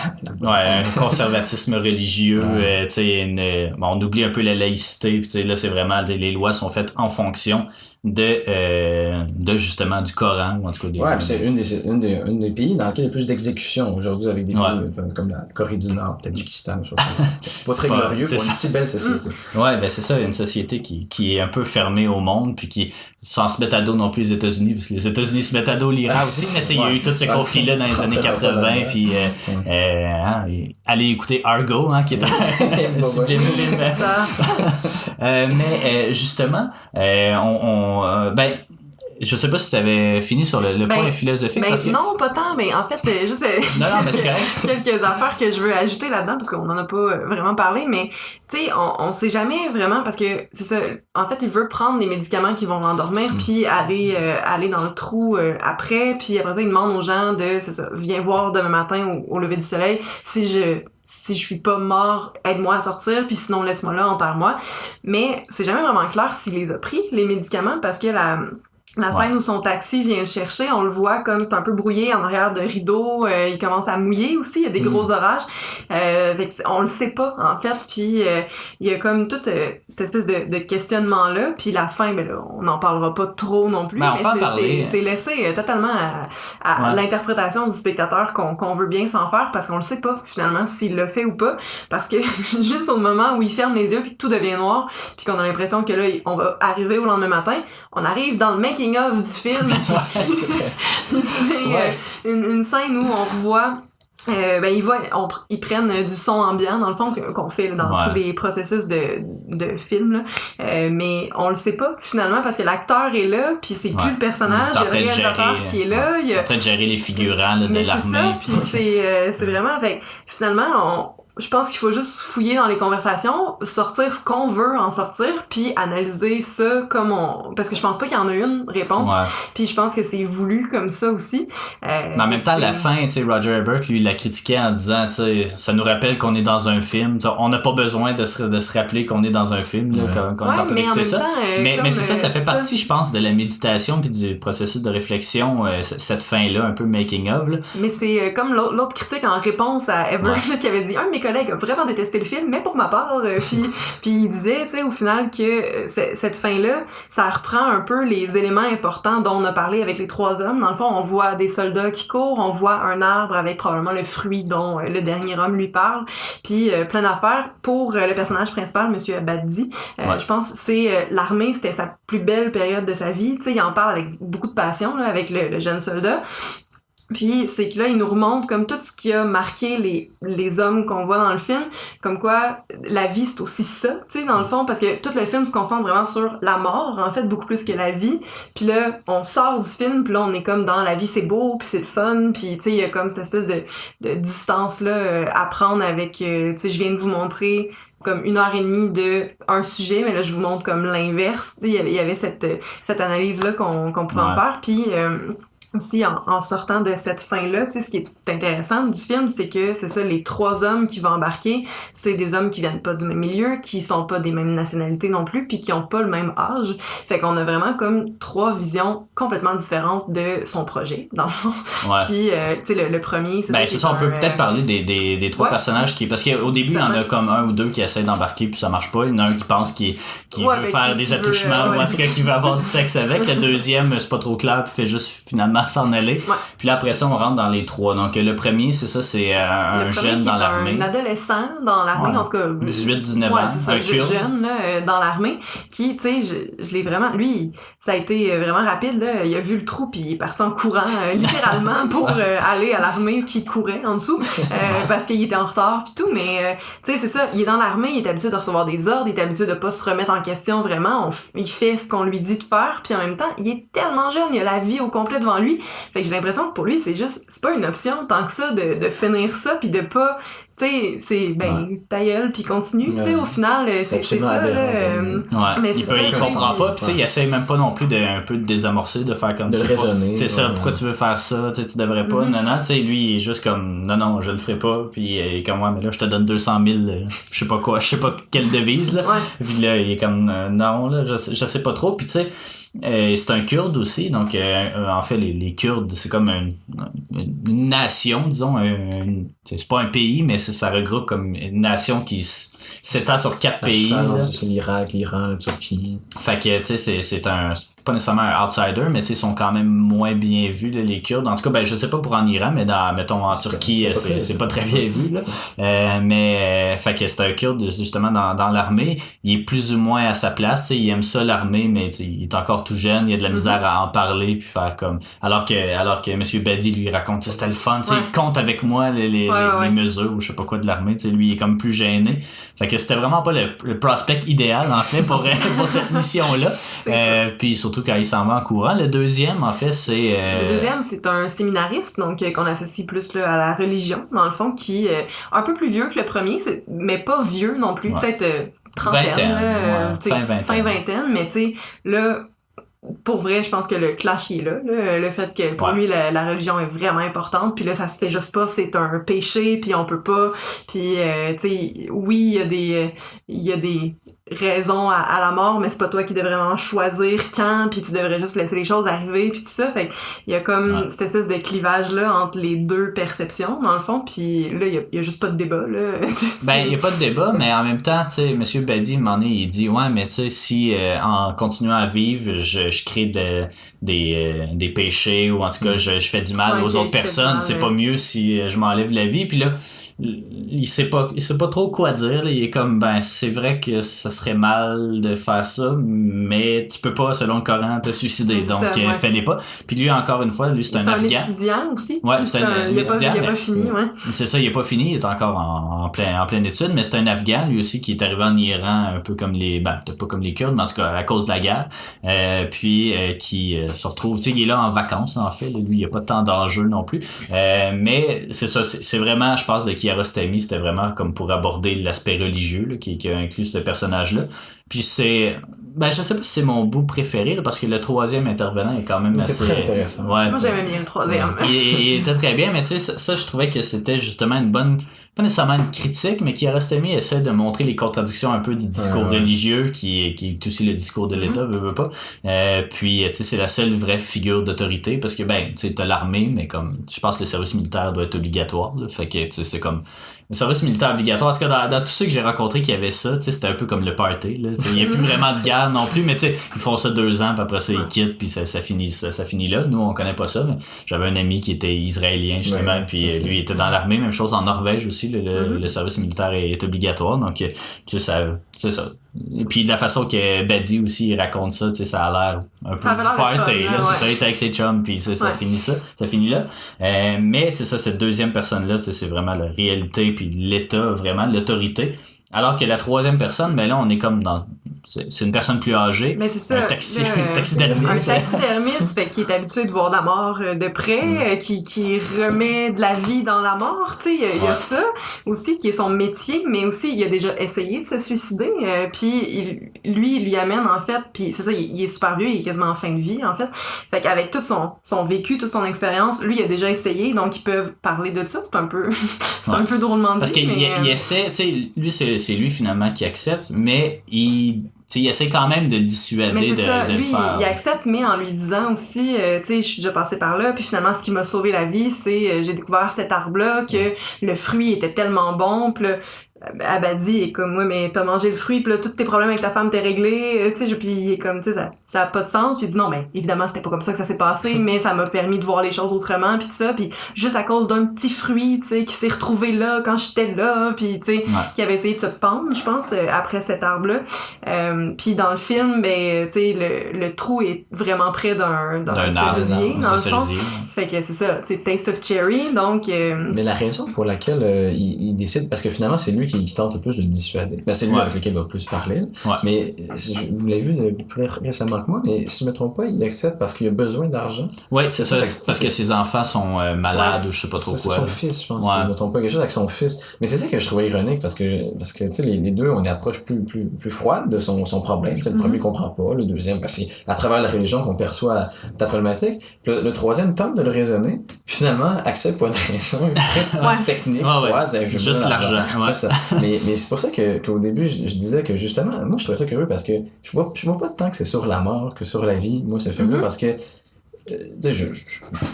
un conservatisme religieux, on oublie un peu la laïcité, puis là c'est vraiment les lois sont faites en fonction de justement du Coran, ou en tout cas c'est une des pays dans lequel il y a plus d'exécutions aujourd'hui, avec des pays comme la Corée du Nord, le Tadjikistan, c'est pas très glorieux pour une si belle société. Ben c'est ça, une société qui est un peu fermée au monde, puis qui sans se mettre à dos non plus les États-Unis, parce que les États-Unis se mettent à dos l'Iran aussi, mais il y a eu tout ce conflit-là dans les années 80, puis allez écouter Argo, qui est un sublime film. Mais justement, je sais pas si tu avais fini sur le point philosophique. Parce que... Non, pas tant, mais en fait, juste non, mais c'est correct. Quelques affaires que je veux ajouter là-dedans, parce qu'on en a pas vraiment parlé, mais tu sais, on sait jamais vraiment, parce que c'est ça, en fait, il veut prendre des médicaments qui vont l'endormir, puis aller dans le trou après, puis après ça, il demande aux gens viens voir demain matin au lever du soleil, si je suis pas mort, aide-moi à sortir, puis sinon laisse-moi là, enterre-moi. Mais c'est jamais vraiment clair s'il les a pris, les médicaments, parce que la scène où son taxi vient le chercher, on le voit comme c'est un peu brouillé en arrière de rideau, il commence à mouiller aussi, il y a des gros orages. On le sait pas, en fait, puis il y a comme toute cette espèce de questionnement-là, puis la fin, là, on n'en parlera pas trop non plus, mais c'est laissé totalement à l'interprétation du spectateur qu'on veut bien s'en faire, parce qu'on le sait pas, finalement, s'il l'a fait ou pas, parce que juste au moment où il ferme les yeux, puis que tout devient noir, puis qu'on a l'impression que là, on va arriver au lendemain matin, on arrive dans le making of du film. Une scène où on voit ils prennent du son ambiant dans le fond qu'on fait dans tous les processus de film là. Mais on le sait pas finalement parce que l'acteur est là puis c'est plus le personnage, il y a le réalisateur qui est là, il est en train de gérer les figurants de l'armée. Puis c'est vraiment finalement je pense qu'il faut juste fouiller dans les conversations, sortir ce qu'on veut en sortir, puis analyser ça comme parce que je pense pas qu'il y en a une réponse. Puis je pense que c'est voulu comme ça aussi. Mais en même temps, la fin, tu sais, Roger Ebert, lui, il l'a critiqué en disant, tu sais, ça nous rappelle qu'on est dans un film. T'sais, on n'a pas besoin de se rappeler qu'on est dans un film, là, quand on est en train d'écouter ça. Mais c'est ça fait partie, je pense, de la méditation puis du processus de réflexion, cette fin-là, un peu making of. Là. Mais c'est comme l'autre critique en réponse à Ebert qui avait dit, mais collègues a vraiment détesté le film, mais pour ma part, puis il disait, tu sais, au final que cette fin-là, ça reprend un peu les éléments importants dont on a parlé avec les 3 hommes. Dans le fond, on voit des soldats qui courent, on voit un arbre avec probablement le fruit dont le dernier homme lui parle, puis plein d'affaires. Pour le personnage principal, Monsieur Abaddi, je pense que c'est l'armée, c'était sa plus belle période de sa vie. Tu sais, il en parle avec beaucoup de passion, là, avec le jeune soldat. Puis c'est que là, il nous remonte comme tout ce qui a marqué les hommes qu'on voit dans le film, comme quoi la vie c'est aussi ça, tu sais, dans le fond, parce que tout le film se concentre vraiment sur la mort, en fait, beaucoup plus que la vie. Puis là, on sort du film, puis là, on est comme dans la vie c'est beau, puis c'est le fun, puis tu sais, il y a comme cette espèce de distance-là à prendre avec, tu sais, je viens de vous montrer comme 1h30 de un sujet, mais là, je vous montre comme l'inverse, tu sais, il y avait cette analyse-là qu'on pouvait en faire, puis aussi en sortant de cette fin-là, tu sais, ce qui est intéressant du film, c'est que c'est ça, les 3 hommes qui vont embarquer, c'est des hommes qui viennent pas du même milieu, qui sont pas des mêmes nationalités non plus, puis qui ont pas le même âge. Fait qu'on a vraiment comme 3 visions complètement différentes de son projet, dans le fond. Ouais. Puis, tu sais, le premier, c'est c'est ça, on peut peut-être parler des 3 personnages parce qu'au début, il y en a comme 1 ou 2 qui essaient d'embarquer puis ça marche pas. Il y en a un qui pense qu'il veut faire des attouchements ou en tout cas qui veut avoir du sexe avec. Le deuxième, c'est pas trop clair puis fait juste finalement s'en aller. Puis là, après ça, on rentre dans les 3. Donc, le premier, c'est ça, c'est un jeune dans l'armée. Un adolescent dans l'armée, en tout cas. 18-19 ans, un jeune là, dans l'armée, qui, tu sais, je l'ai vraiment... Lui, ça a été vraiment rapide, là. Il a vu le trou, puis il est parti en courant, littéralement, pour aller à l'armée, puis il courait en dessous, parce qu'il était en retard, puis tout. Mais, tu sais, c'est ça, il est dans l'armée, il est habitué de recevoir des ordres, il est habitué de pas se remettre en question, vraiment. Il fait ce qu'on lui dit de faire, puis en même temps, il est tellement jeune, il a la vie au complet devant lui. Fait que j'ai l'impression que pour lui, c'est pas une option tant que ça de finir ça puis de pas, tu sais, c'est ta gueule puis continue, tu sais, au final c'est ça là, mais il comprend pas puis tu sais il essaie même pas non plus un peu de désamorcer, de faire comme de le raisonner, c'est ça, pourquoi tu veux faire ça, tu devrais pas, non, tu sais, lui il est juste comme non je le ferai pas, puis il est comme mais là je te donne 200 000 je sais pas quelle devise là, puis là il est comme non là je sais pas trop, puis tu sais c'est un Kurde aussi, donc en fait les Kurdes c'est comme une nation, disons, c'est pas un pays, mais ça regroupe comme une nation qui s'étend sur 4 pays. C'est l'Irak, l'Iran, la Turquie. Fait que tu sais c'est pas nécessairement un outsider, mais tu sais, ils sont quand même moins bien vus, là, les Kurdes. En tout cas, ben, je sais pas pour en Iran, mais mettons, en Turquie, c'est pas très bien vu, là. Fait que c'est un Kurde, justement, dans l'armée. Il est plus ou moins à sa place, tu sais, il aime ça, l'armée, mais il est encore tout jeune, il a de la misère à en parler, puis faire comme, alors que M. Badi lui raconte, c'était le fun, tu sais, il compte avec moi les mesures, ou je sais pas quoi de l'armée, tu sais, lui, il est comme plus gêné. Fait que c'était vraiment pas le prospect idéal, en fait, pour cette mission-là. Puis surtout quand il s'en va en courant. Le deuxième, en fait, c'est... Le deuxième, c'est un séminariste, donc qu'on associe plus là, à la religion, dans le fond, qui est un peu plus vieux que le premier, mais pas vieux non plus, peut-être trentaine, fin vingtaine, mais tu sais, là... Pour vrai, je pense que le clash il est là, le fait que pour lui la religion est vraiment importante, puis là ça se fait juste pas, c'est un péché, puis on peut pas, puis tu sais, oui, il y a des raisons à la mort, mais c'est pas toi qui devrais vraiment choisir quand, puis tu devrais juste laisser les choses arriver, puis tout ça. Fait il y a comme cette espèce de clivage là entre les deux perceptions dans le fond, puis là il y a juste pas de débat là. Il y a pas de débat, mais en même temps, tu sais, monsieur Badi à un moment donné, il dit mais tu sais, si en continuant à vivre, je crée des péchés, ou en tout cas je fais du mal aux autres personnes, c'est pas mieux si je m'enlève la vie. Puis là il sait pas trop quoi dire là. Il est comme c'est vrai que ça serait mal de faire ça, mais tu peux pas, selon le Coran, te suicider, donc fais-les pas. Puis lui, encore une fois, c'est un Afghan. C'est un étudiant aussi. C'est un étudiant. Il a pas fini, c'est ça, il est pas fini, il est encore en pleine étude, mais c'est un Afghan lui aussi qui est arrivé en Iran un peu comme peut-être pas comme les Kurdes, mais en tout cas à cause de la guerre, puis qui se retrouve, tu sais, il est là en vacances en fait, lui il y a pas tant d'enjeux non plus, mais c'est ça, c'est vraiment, je pense, de Kiarostami, c'était vraiment comme pour aborder l'aspect religieux là, qui a inclus ce personnage-là. Puis c'est... je sais pas si c'est mon bout préféré, là, parce que le troisième intervenant est quand même assez... très intéressant. Moi, j'aimais bien le troisième. Il était très bien, mais tu sais, ça, je trouvais que c'était justement une bonne... Pas nécessairement une critique, mais Kiarostami essaie de montrer les contradictions un peu du discours religieux, qui est aussi le discours de l'État, veut pas. Puis, tu sais, c'est la seule vraie figure d'autorité, parce que, tu sais, t'as l'armée, mais comme... Je pense que le service militaire doit être obligatoire, là, fait que, tu sais, c'est comme... le service militaire obligatoire, parce que dans tous ceux que j'ai rencontrés qui avaient ça, tu sais, c'était un peu comme le party, là. Il n'y a plus vraiment de guerre non plus, mais tu sais, ils font ça 2 ans, puis après ça, ils quittent, puis ça finit là. Nous, on connaît pas ça, mais j'avais un ami qui était israélien, justement, puis lui, il était dans l'armée, même chose en Norvège aussi, le service militaire est obligatoire, donc, tu sais, c'est ça. Et puis de la façon que Buddy aussi il raconte ça, tu sais, ça a l'air un peu du party, là, c'est ça, il était avec ses chums, puis ça finit là. Mais c'est ça, cette deuxième personne-là, tu sais, c'est vraiment la réalité, puis l'état, vraiment, l'autorité. Alors que la troisième personne, ben là, on est comme dans... C'est une personne plus âgée. Mais c'est ça, un taxidermiste. Un taxidermiste qui est habitué de voir la mort de près, qui remet de la vie dans la mort. Tu sais, il y a ça aussi qui est son métier, mais aussi il a déjà essayé de se suicider. Puis il lui amène en fait, puis c'est ça, il est super vieux, il est quasiment en fin de vie en fait. Fait qu'avec tout son vécu, toute son expérience, lui il a déjà essayé, donc ils peuvent parler de ça. C'est un peu drôlement dit. Parce qu'il essaie, tu sais, lui c'est lui finalement qui accepte, mais il essaie quand même de le dissuader de lui, le faire. Il accepte, mais en lui disant aussi, tu sais, je suis déjà passé par là, puis finalement, ce qui m'a sauvé la vie, c'est j'ai découvert cet arbre-là, que le fruit était tellement bon, puis là, Abadi est comme, ouais, mais t'as mangé le fruit, puis là, tous tes problèmes avec ta femme t'es réglés, tu sais, puis il est comme, tu sais, ça a pas de sens, puis il dit non, mais évidemment, c'était pas comme ça que ça s'est passé, mais ça m'a permis de voir les choses autrement, puis tout ça, puis juste à cause d'un petit fruit, tu sais, qui s'est retrouvé là quand j'étais là, puis tu sais, qui avait essayé de se pendre, je pense, après cet arbre-là. Puis dans le film, ben, tu sais, le trou est vraiment près d'un cerisier, dans le fond. Fait que c'est ça, tu sais, Taste of Cherry, donc... Mais la raison pour laquelle il décide, parce que finalement, c'est lui qui tente le plus de le dissuader. Ben, c'est lui avec lequel il va plus parler. Mais vous l'avez vu plus récemment que moi, mais si je me trompe pas, il accepte parce qu'il a besoin d'argent. Oui, c'est ça. Parce que ses enfants sont malades ou je sais pas trop quoi. C'est son fils, je pense. Si je me trompe pas, quelque chose avec son fils. Mais c'est ça que je trouvais ironique parce que tu sais, les deux ont une approche plus froide de son problème. Le premier comprend pas, le deuxième, parce que c'est à travers la religion qu'on perçoit ta problématique. Le troisième tente de le raisonner, puis finalement accepte pour une raison très technique. Juste l'argent. C'est ça. Mais c'est pour ça qu'au début, je disais que justement, moi je trouvais ça curieux parce que je vois pas tant que c'est sur la mort que sur la vie, moi ce film-là, parce que tu sais, je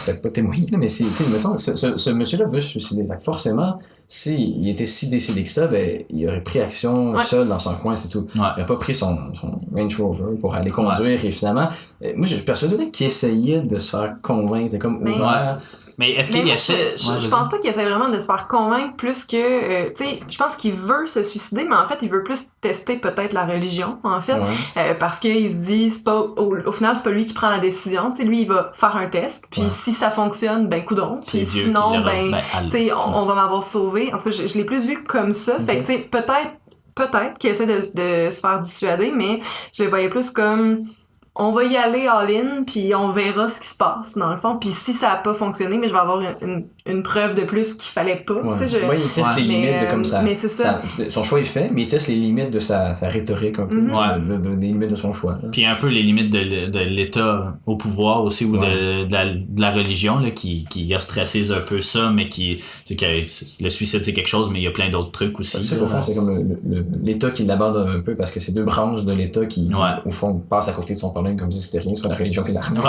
peut-être pas témoigner, mais c'est, mettons, ce monsieur-là veut se suicider. Fait que forcément, s'il était si décidé que ça, ben, il aurait pris action seul dans son coin, c'est tout. Il a pas pris son Range Rover pour aller conduire et finalement, moi je suis persuadé qu'il essayait de se faire convaincre, comme ouvert. Mais est-ce qu'il essaie... Je pense pas qu'il essaie vraiment de se faire convaincre plus que... tu sais, je pense qu'il veut se suicider, mais en fait, il veut plus tester peut-être la religion, en fait. Parce qu'il se dit, c'est pas, au final, c'est pas lui qui prend la décision. Tu sais, lui, il va faire un test, puis si ça fonctionne, ben coudonc. Puis sinon, tu sais, on va m'avoir sauvé. En tout cas, je l'ai plus vu comme ça. Fait que, tu sais, peut-être qu'il essaie de se faire dissuader, mais je le voyais plus comme... On va y aller all-in, puis on verra ce qui se passe, dans le fond. Puis si ça a pas fonctionné, mais je vais avoir une preuve de plus qu'il fallait pas. Il teste les limites de comme ça. Mais c'est ça. Son choix est fait, mais il teste les limites de sa rhétorique un peu. Les limites de son choix. Là. Puis un peu les limites de l'État au pouvoir aussi, ou de la religion, là, qui ostracise un peu ça, mais le suicide c'est quelque chose, mais il y a plein d'autres trucs aussi. C'est qu'au fond, c'est comme l'État qui l'aborde un peu, parce que c'est deux branches de l'État qui au fond, passent à côté de son problème comme si c'était rien sur la religion et l'armée.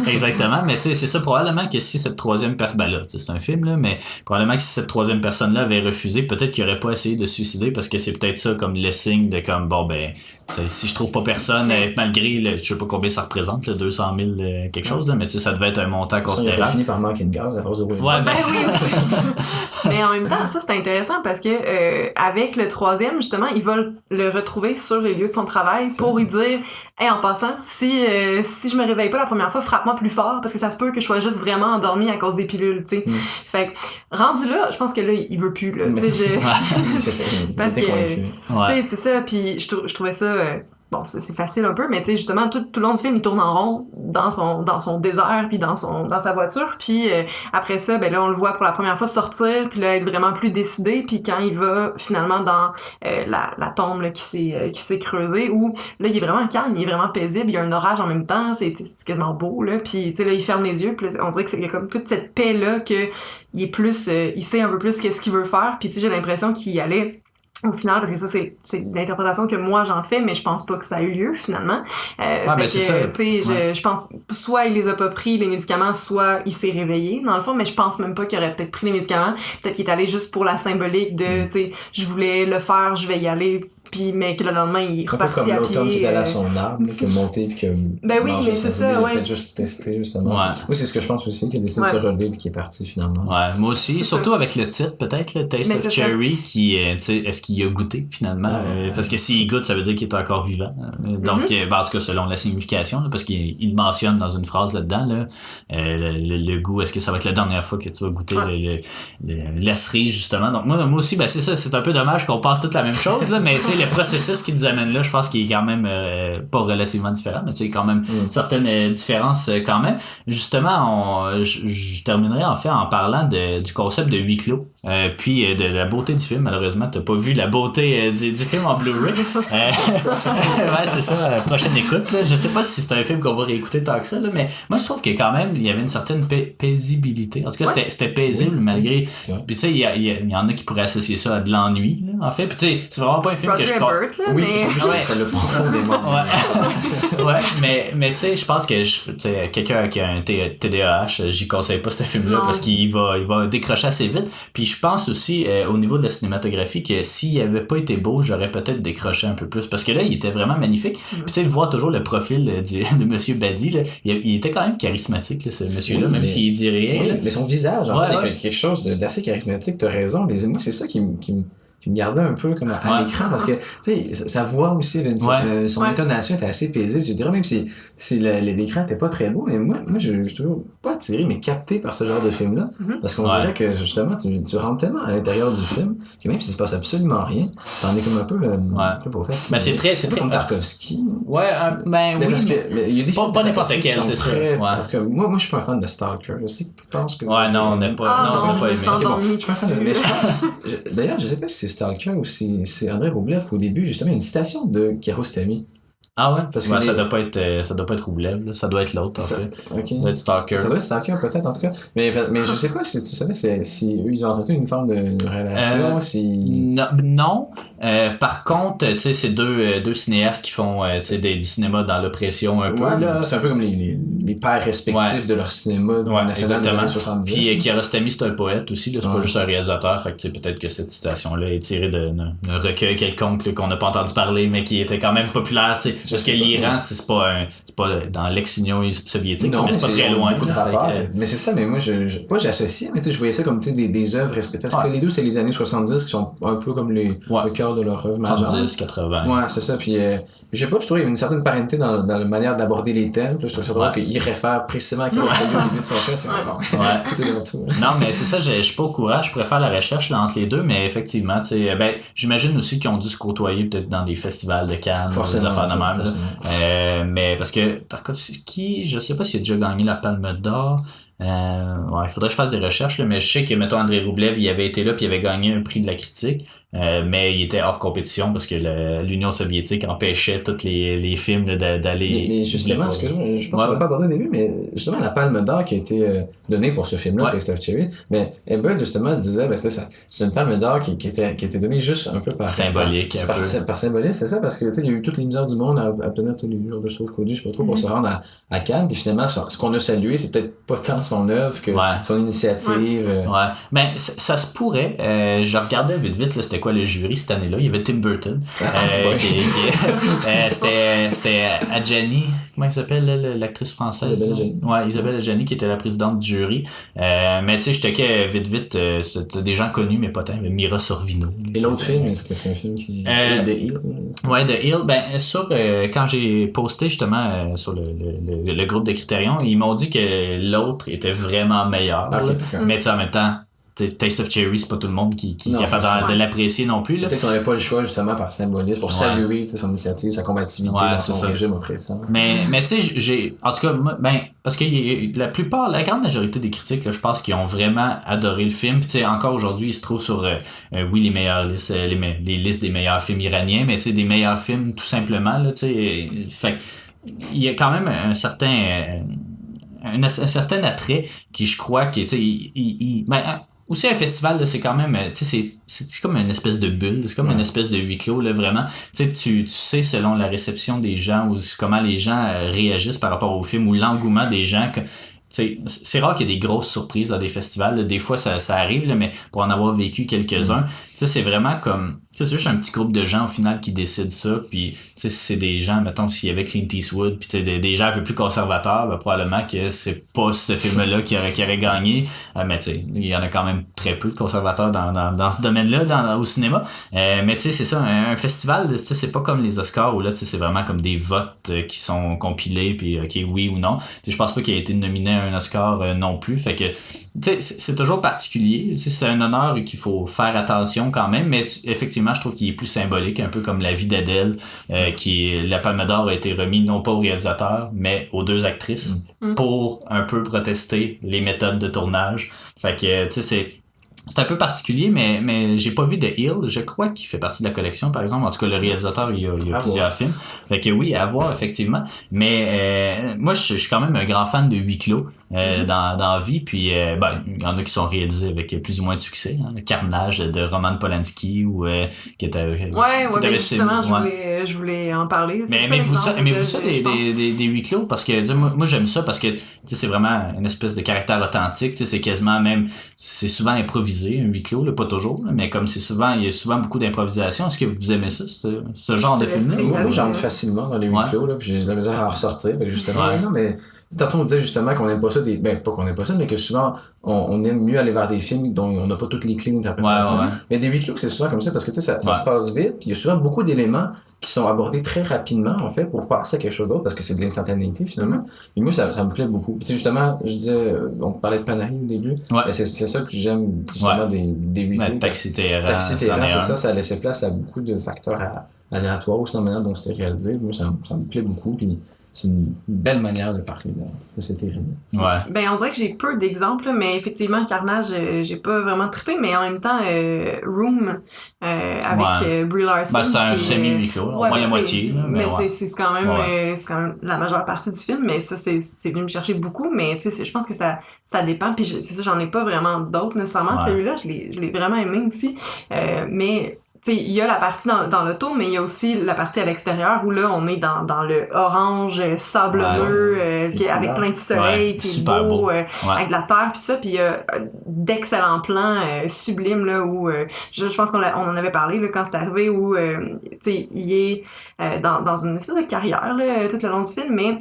Exactement, mais tu sais, c'est ça, probablement que si cette troisième personne, ben là, c'est un film, là, mais probablement que si cette troisième personne-là avait refusé, peut-être qu'il aurait pas essayé de se suicider, parce que c'est peut-être ça comme le signe de comme, bon ben, si je trouve pas personne, malgré, je sais pas combien ça représente, 200 000 quelque chose, là, mais tu sais, ça devait être un montant considérable. Il a fini par manquer de gaz à force de rouler. Oui aussi. Mais en même temps, ça c'est intéressant parce que avec le troisième, justement, ils veulent le retrouver sur les lieux de son travail pour lui dire, hey, en passant, si je me réveille pas la première fois, frappe-moi plus fort, parce que ça se peut que je sois juste vraiment endormie à cause des pilules, tu sais. Fait que, rendu là, je pense que là, il veut plus, là. Tu sais, parce que, tu sais, c'est ça, puis je trouvais ça, bon, c'est facile un peu, mais tu sais, justement, tout le long du film, il tourne en rond dans son désert, puis dans sa voiture, puis après ça, ben là, on le voit pour la première fois sortir, puis là, être vraiment plus décidé, puis quand il va finalement dans la tombe là, qui s'est creusée, où là, il est vraiment calme, il est vraiment paisible, il y a un orage en même temps, c'est quasiment beau, là, puis tu sais, là, il ferme les yeux, puis on dirait que c'est comme toute cette paix-là, que il est plus, il sait un peu plus qu'est-ce qu'il veut faire, puis tu sais, j'ai l'impression qu'il allait au final, parce que ça, c'est l'interprétation que moi j'en fais, mais je pense pas que ça a eu lieu, finalement. Ben c'est ça. Je pense, soit il les a pas pris, les médicaments, soit il s'est réveillé, dans le fond, mais je pense même pas qu'il aurait peut-être pris les médicaments. Peut-être qu'il est allé juste pour la symbolique de, tu sais, je voulais le faire, je vais y aller, puis mais que le lendemain, il est reparti à pied. Un peu comme l'automne qui est allé à son arbre, qui a monté, puis qui a ben oui, mais c'est ça, ouais. Il a peut-être juste testé, justement. Ouais. Oui, c'est ce que je pense aussi, qu'il a décidé de se relever, puis qui est parti, finalement. Ouais, moi aussi, surtout avec le titre, peut-être, le Taste of Cherry, qui, tu sais, est-ce qu'il a goûté, finalement? Parce que s'il goûte, ça veut dire qu'il est encore vivant. Donc, en tout cas, selon la signification, là, parce qu'il mentionne dans une phrase là-dedans, là, le goût, est-ce que ça va être la dernière fois que tu vas goûter la cerise, justement? Donc, moi aussi, ben, c'est ça, c'est un peu dommage qu'on passe toute la même chose, là, mais tu sais, le processus qui nous amène là, je pense qu'il est quand même pas relativement différent, mais tu sais, quand même certaines différences quand même. Justement, je terminerai en fait en parlant du concept de huis clos, puis de la beauté du film. Malheureusement, t'as pas vu la beauté du film en Blu-ray. Ouais, c'est ça, prochaine écoute. Là. Je sais pas si c'est un film qu'on va réécouter tant que ça, là, mais moi je trouve que quand même, il y avait une certaine paisibilité. En tout cas, c'était paisible malgré... Puis tu sais, il y en a qui pourraient associer ça à de l'ennui, là, en fait. Puis tu sais, c'est vraiment pas un film Roger que je... Oui, mais... ça le profondément. Ouais, mais tu sais, je pense que quelqu'un qui a un TDAH, j'y conseille pas ce film-là parce qu'il va décrocher assez vite. Puis je pense aussi au niveau de la cinématographie que s'il avait pas été beau, j'aurais peut-être décroché un peu plus parce que là, il était vraiment magnifique. Puis tu sais, voir toujours le profil de Monsieur Badi, là, il était quand même charismatique, là, ce monsieur-là, même s'il dit rien. Oui, mais son visage, en fait, quelque chose d'assez charismatique, t'as raison. Moi, c'est ça qui me gardait un peu comme à l'écran parce que tu sais sa voix aussi son intonation était assez paisible, je dirais, même si l'écran était pas très beau, mais moi je suis toujours pas attiré mais capté par ce genre de film là parce qu'on dirait que justement tu rentres tellement à l'intérieur du film que même s'il se passe absolument rien, t'en es comme un peu pas facile. Mais c'est très comme Tarkovsky. Mais parce que il y a des films pas n'importe quel, c'est ça. En tout cas, moi je suis pas un fan de Stalker, je sais que tu penses que non, on n'a pas aimé. D'ailleurs, je sais pas si c'est Stalker ou c'est Andrei Roublev qu'au début, justement, il y a une citation de Kiarostami. Ah ouais? Parce que ça doit pas être Roublev, là. Ça doit être l'autre, en fait. Okay. Ça doit être Stalker. Ça doit être Stalker, peut-être, en tout cas. Mais je sais pas si tu savais si eux, ils ont entretenu une forme de relation, Non. Par contre, tu sais, c'est deux cinéastes qui font du cinéma dans l'oppression un peu, là. C'est un peu comme les pères respectifs de leur cinéma national des années 70. Puis Kiarostami, c'est un poète aussi, là. C'est pas juste un réalisateur. Fait que, tu sais, peut-être que cette citation-là est tirée d'un recueil quelconque, là, qu'on n'a pas entendu parler, mais qui était quand même populaire, tu sais. Parce que l'Iran, c'est pas dans l'ex-Union soviétique, mais c'est pas très loin. Mais c'est ça, mais moi, j'associe, mais je voyais ça comme des œuvres respectées. Parce que les deux, c'est les années 70 qui sont un peu comme le cœur de leur œuvre majeure. 70, 80. Ouais, c'est ça. Puis, je sais pas, je trouve qu'il y avait une certaine parenté dans la manière d'aborder les thèmes. Je trouve ça drôle qu'il réfère précisément à Kiarostami au début de son film. Tout est dans tout. Non, mais c'est ça, je suis pas au courant. Je préfère la recherche là, entre les deux, mais effectivement, tu sais, j'imagine aussi qu'ils ont dû se côtoyer peut-être dans des festivals de Cannes, des affaires de même. Mais parce que Tarkovsky, je sais pas s'il a déjà gagné la Palme d'Or. Il faudrait que je fasse des recherches, là, mais je sais que, mettons, Andrei Roublev, il avait été là puis il avait gagné un prix de la critique, mais il était hors compétition parce que l'Union soviétique empêchait tous les films d'aller... Mais justement, je pense qu'on l'a pas abordé au début, mais justement, la Palme d'Or qui a été donnée pour ce film-là, Taste of Cherry, mais Ebert, justement, disait, c'est une Palme d'Or qui était donnée juste un peu par... Symbolique, par symbolique, c'est ça, parce que, tu sais, il y a eu toutes les misères du monde à obtenir tous les jours de sauve-conduit, je sais pas trop, pour se rendre à Cannes, puis finalement, ce qu'on a salué, c'est peut-être pas tant son œuvre que son initiative. Ben, ça se pourrait. Je regardais vite, là, c'était quoi le jury cette année-là? Il y avait Tim Burton. C'était Adjani, comment elle s'appelle, l'actrice française? Isabelle Adjani. Ouais, Isabelle Adjani qui était la présidente du jury. Mais tu sais, je checkais vite, c'était des gens connus, mais pas tant. Mira Sorvino. Et l'autre film, est-ce que c'est un film qui... The Hill? Ouais, The Hill. Ben, quand j'ai posté justement sur le groupe de Criterion, ils m'ont dit que l'autre était vraiment meilleur. Mais tu sais, en même temps, Taste of Cherry, c'est pas tout le monde qui est capable de l'apprécier non plus. Là. Peut-être qu'on n'avait pas le choix justement par symbolisme pour saluer son initiative, sa combativité dans son régime oppressant. Mais tu sais, en tout cas, parce que la grande majorité des critiques, là, je pense qu'ils ont vraiment adoré le film. Puis tu sais, encore aujourd'hui, il se trouve sur les meilleures listes, les listes des meilleurs films iraniens, mais tu sais, des meilleurs films tout simplement. Là, tu sais, fait il y a quand même un certain attrait qui, je crois, aussi un festival, là, c'est quand même, tu sais, c'est comme une espèce de bulle, c'est comme une espèce de huis clos, là, vraiment. Tu sais, tu sais selon la réception des gens ou comment les gens réagissent par rapport au film ou l'engouement des gens. C'est rare qu'il y ait des grosses surprises dans des festivals, là. Des fois ça arrive, là, mais pour en avoir vécu quelques-uns, c'est vraiment comme, c'est juste un petit groupe de gens au final qui décident ça, puis c'est des gens, mettons s'il y avait Clint Eastwood, puis des gens un peu plus conservateurs, ben, probablement que c'est pas ce film-là qui aurait gagné, mais tu sais, il y en a quand même très peu de conservateurs dans ce domaine-là au cinéma, mais tu sais c'est ça, un festival, c'est pas comme les Oscars où là c'est vraiment comme des votes qui sont compilés, puis ok oui ou non, je pense pas qu'il ait été nominé à un Oscar non plus, fait que c'est toujours particulier, c'est un honneur qu'il faut faire attention quand même, mais effectivement je trouve qu'il est plus symbolique, un peu comme La vie d'Adèle, la Palme d'Or a été remis non pas au réalisateur mais aux 2 actrices pour un peu protester les méthodes de tournage, fait que tu sais c'est un peu particulier, mais j'ai pas vu The Hill. Je crois qu'il fait partie de la collection, par exemple. En tout cas, le réalisateur, il y a plusieurs films. Fait que oui, à voir, effectivement. Mais moi, je suis quand même un grand fan de huis clos dans la vie. Puis, il y en a qui sont réalisés avec plus ou moins de succès. Hein. Le Carnage de Roman Polanski ou qui était... justement, je voulais en parler. Aimez-vous ça des huis clos? Parce que moi, j'aime ça parce que c'est vraiment une espèce de caractère authentique. C'est quasiment même... C'est souvent improvisé. Un huis clos, là, pas toujours, là, mais comme il y a souvent beaucoup d'improvisation. Est-ce que vous aimez ça, ce genre de film-là? Moi, j'entre facilement dans les huis clos, là, puis j'ai de la misère à en ressortir, justement. Non, mais tantôt on disait justement qu'on n'aime pas ça, pas qu'on n'aime pas ça, mais que souvent on aime mieux aller vers des films dont on n'a pas toutes les clés d'interprétation. Mais des huis clos, c'est souvent comme ça parce que ça se passe vite, puis il y a souvent beaucoup d'éléments qui sont abordés très rapidement, en fait, pour passer à quelque chose d'autre parce que c'est de l'instantanéité finalement. Et moi, ça me plaît beaucoup. Puis justement, je disais, on parlait de Panahi au début. C'est ça que j'aime justement des huis clos. Taxi Téhéran, c'est ça laissait place à beaucoup de facteurs aléatoires aussi dans la manière dont c'était réalisé. Moi, ça me plaît beaucoup. Puis c'est une belle manière de parler de cette ironie. Ben, on dirait que j'ai peu d'exemples, mais effectivement, Carnage, j'ai pas vraiment trippé, mais en même temps, Room, avec Brie Larson. C'est un semi-huis clos, au moins la moitié. Mais c'est quand même la majeure partie du film, mais ça, c'est venu me chercher beaucoup, mais tu sais, je pense que ça dépend, puis c'est ça, j'en ai pas vraiment d'autres nécessairement. Celui-là, je l'ai vraiment aimé aussi, mais il y a la partie dans l'auto, mais il y a aussi la partie à l'extérieur où là, on est dans le orange sablonneux, avec plein de soleil, qui est beau, avec de la terre, puis ça, puis il y a d'excellents plans sublimes, là, où je pense qu'on en avait parlé là, quand c'est arrivé, où il est dans une espèce de carrière là, tout le long du film, mais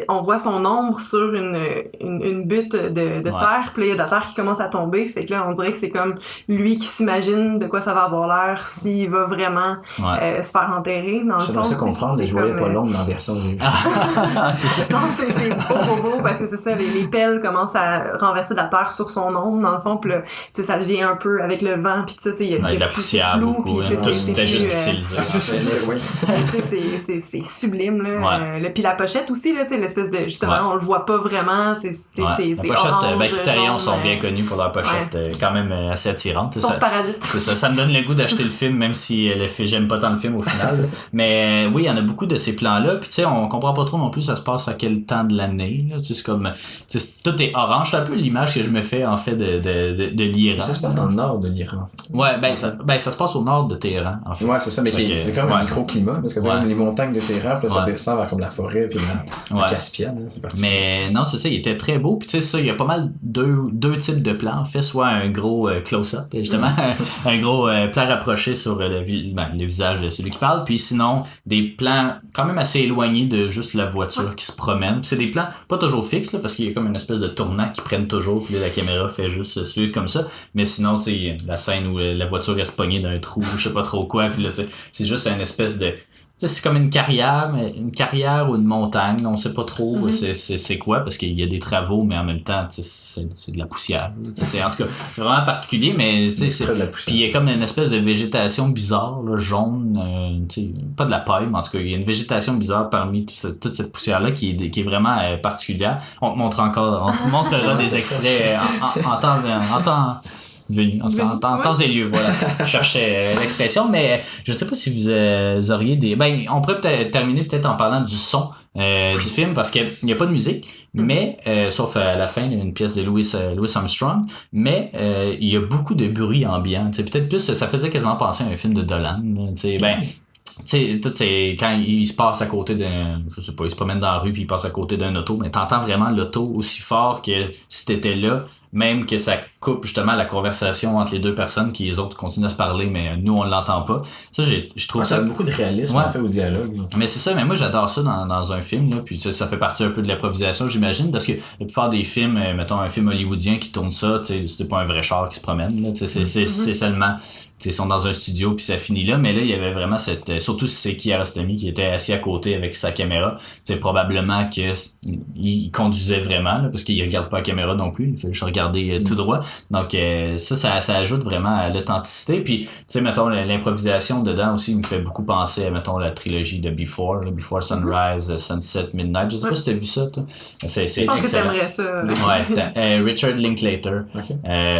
on voit son ombre sur une butte de terre, puis là, il y a de la terre qui commence à tomber, fait que là, on dirait que c'est comme lui qui s'imagine de quoi ça va avoir l'air s'il va vraiment se faire enterrer, dans le fond. J'aimerais ça comprendre, les joyaux pas longs dans la version j'ai vu. Non, c'est beau, parce que c'est ça, les pelles commencent à renverser de la terre sur son ombre, dans le fond, puis là, ça devient un peu avec le vent, puis tout ça, il y a de la poussière, flou, beaucoup, c'était juste pixelisé. C'est sublime, là. Puis la pochette aussi, là, l'espèce de, justement, on le voit pas vraiment, c'est la pochette, Criterion sont bien connus pour leur pochette quand même assez attirante. Sauf Parasite. C'est ça me donne le goût d'acheter le film, même si j'aime pas tant le film au final. Mais oui, il y en a beaucoup de ces plans-là, puis tu sais, on comprend pas trop non plus ça se passe à quel temps de l'année, là. C'est comme, tout est orange, c'est un peu l'image que je me fais, en fait, de l'Iran. Ça se passe dans le nord de l'Iran, c'est ça? Ça se passe au nord de Téhéran, en fait. Ouais, c'est ça, mais c'est comme un microclimat, parce que les montagnes de Téhéran, puis ça descend vers comme la forêt, puis la Caspienne, hein, c'est particulier. Mais non, c'est ça, il était très beau. Puis tu sais, ça, il y a pas mal deux types de plans. En fait, soit un gros close-up, justement, un gros plan rapproché sur le visage de celui qui parle. Puis sinon, des plans quand même assez éloignés de juste la voiture qui se promène. Puis c'est des plans pas toujours fixes, là, parce qu'il y a comme une espèce de tournant qui prennent toujours. Puis là, la caméra fait juste se suivre comme ça. Mais sinon, tu sais, la scène où la voiture reste pognée d'un trou, je sais pas trop quoi. Puis là, c'est juste une espèce de... C'est comme une carrière ou une montagne, on sait pas trop c'est quoi, parce qu'il y a des travaux, mais en même temps, c'est de la poussière. En tout cas, c'est vraiment particulier, mais puis il y a comme une espèce de végétation bizarre, là, jaune, pas de la paille, mais en tout cas, il y a une végétation bizarre parmi toute cette poussière-là qui est vraiment particulière. On te montrera des extraits en temps venu, en tout cas, en temps et lieu, voilà. Je cherchais l'expression, mais je sais pas si vous auriez des... Ben, on pourrait peut-être terminer peut-être en parlant du son du film, parce qu'il n'y a pas de musique, mais, sauf à la fin, une pièce de Louis Armstrong, mais il y a beaucoup de bruit ambiant, tu sais, peut-être plus, ça faisait quasiment penser à un film de Dolan, tu sais, ben... Tu sais, quand il se passe à côté d'un, je sais pas, il se promène dans la rue puis il passe à côté d'un auto, mais t'entends vraiment l'auto aussi fort que si t'étais là, même que ça coupe justement la conversation entre les deux personnes, qui les autres continuent à se parler, mais nous on l'entend pas. Ça, je trouve ça... a beaucoup de réalisme en fait au dialogue. Là. Mais c'est ça, mais moi j'adore ça dans un film, là, puis ça fait partie un peu de l'improvisation, j'imagine, parce que la plupart des films, mettons un film hollywoodien qui tourne ça, tu sais, c'est pas un vrai char qui se promène, là, c'est seulement... Ils sont dans un studio puis ça finit là, mais là il y avait vraiment surtout si c'est Kiarostami qui était assis à côté avec sa caméra, c'est probablement que il conduisait vraiment là, parce qu'il regarde pas la caméra non plus, il fait juste regarder tout droit, donc ça ajoute vraiment à l'authenticité. Puis tu sais, mettons l'improvisation dedans aussi me fait beaucoup penser à mettons la trilogie de Before Sunrise, Sunset, Midnight. Je sais pas si t'as vu ça toi. C'est je pense excellent. Que t'aimerais ça. Ouais, Richard Linklater,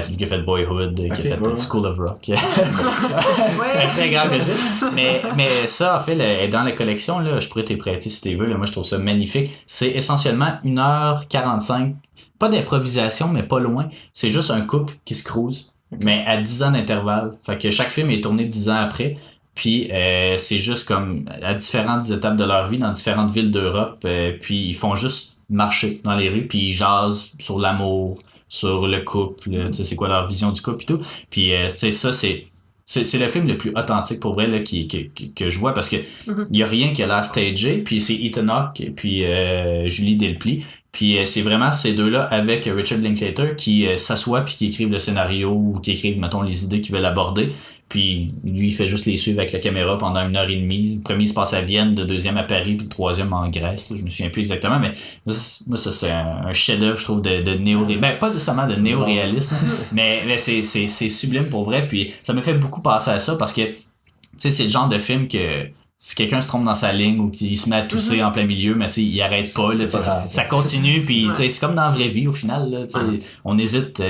celui qui a fait Boyhood, qui a fait School of Rock. Un très grand registre. Mais ça, en fait, est dans la collection, là, je pourrais t'y prêter si tu veux. Là, moi, je trouve ça magnifique. C'est essentiellement 1h45. Pas d'improvisation, mais pas loin. C'est juste un couple qui se cruise, mais à 10 ans d'intervalle. Fait que chaque film est tourné 10 ans après. Puis c'est juste comme à différentes étapes de leur vie, dans différentes villes d'Europe. Puis ils font juste marcher dans les rues, puis ils jasent sur l'amour, sur le couple, tu sais, c'est quoi leur vision du couple et tout. Puis tu sais, ça, c'est le film le plus authentique pour vrai là, que je vois, parce que il y a rien qui a l'air stagé, puis c'est Ethan Hawke et puis Julie Delpy, puis c'est vraiment ces deux-là avec Richard Linklater qui s'assoient puis qui écrivent le scénario ou qui écrivent mettons les idées qu'ils veulent aborder, puis lui il fait juste les suivre avec la caméra pendant 1h30. Le premier il se passe à Vienne, le deuxième à Paris, puis le troisième en Grèce, là, je me souviens plus exactement, mais moi ça c'est un chef-d'œuvre je trouve de néo-réalisme, ben pas nécessairement de néo-réalisme, mais c'est sublime pour vrai, puis ça me fait beaucoup penser à ça, parce que tu sais c'est le genre de film que si quelqu'un se trompe dans sa ligne ou qu'il se met à tousser en plein milieu, mais il arrête pas, là, ça continue, puis c'est comme dans la vraie vie au final, là, on hésite,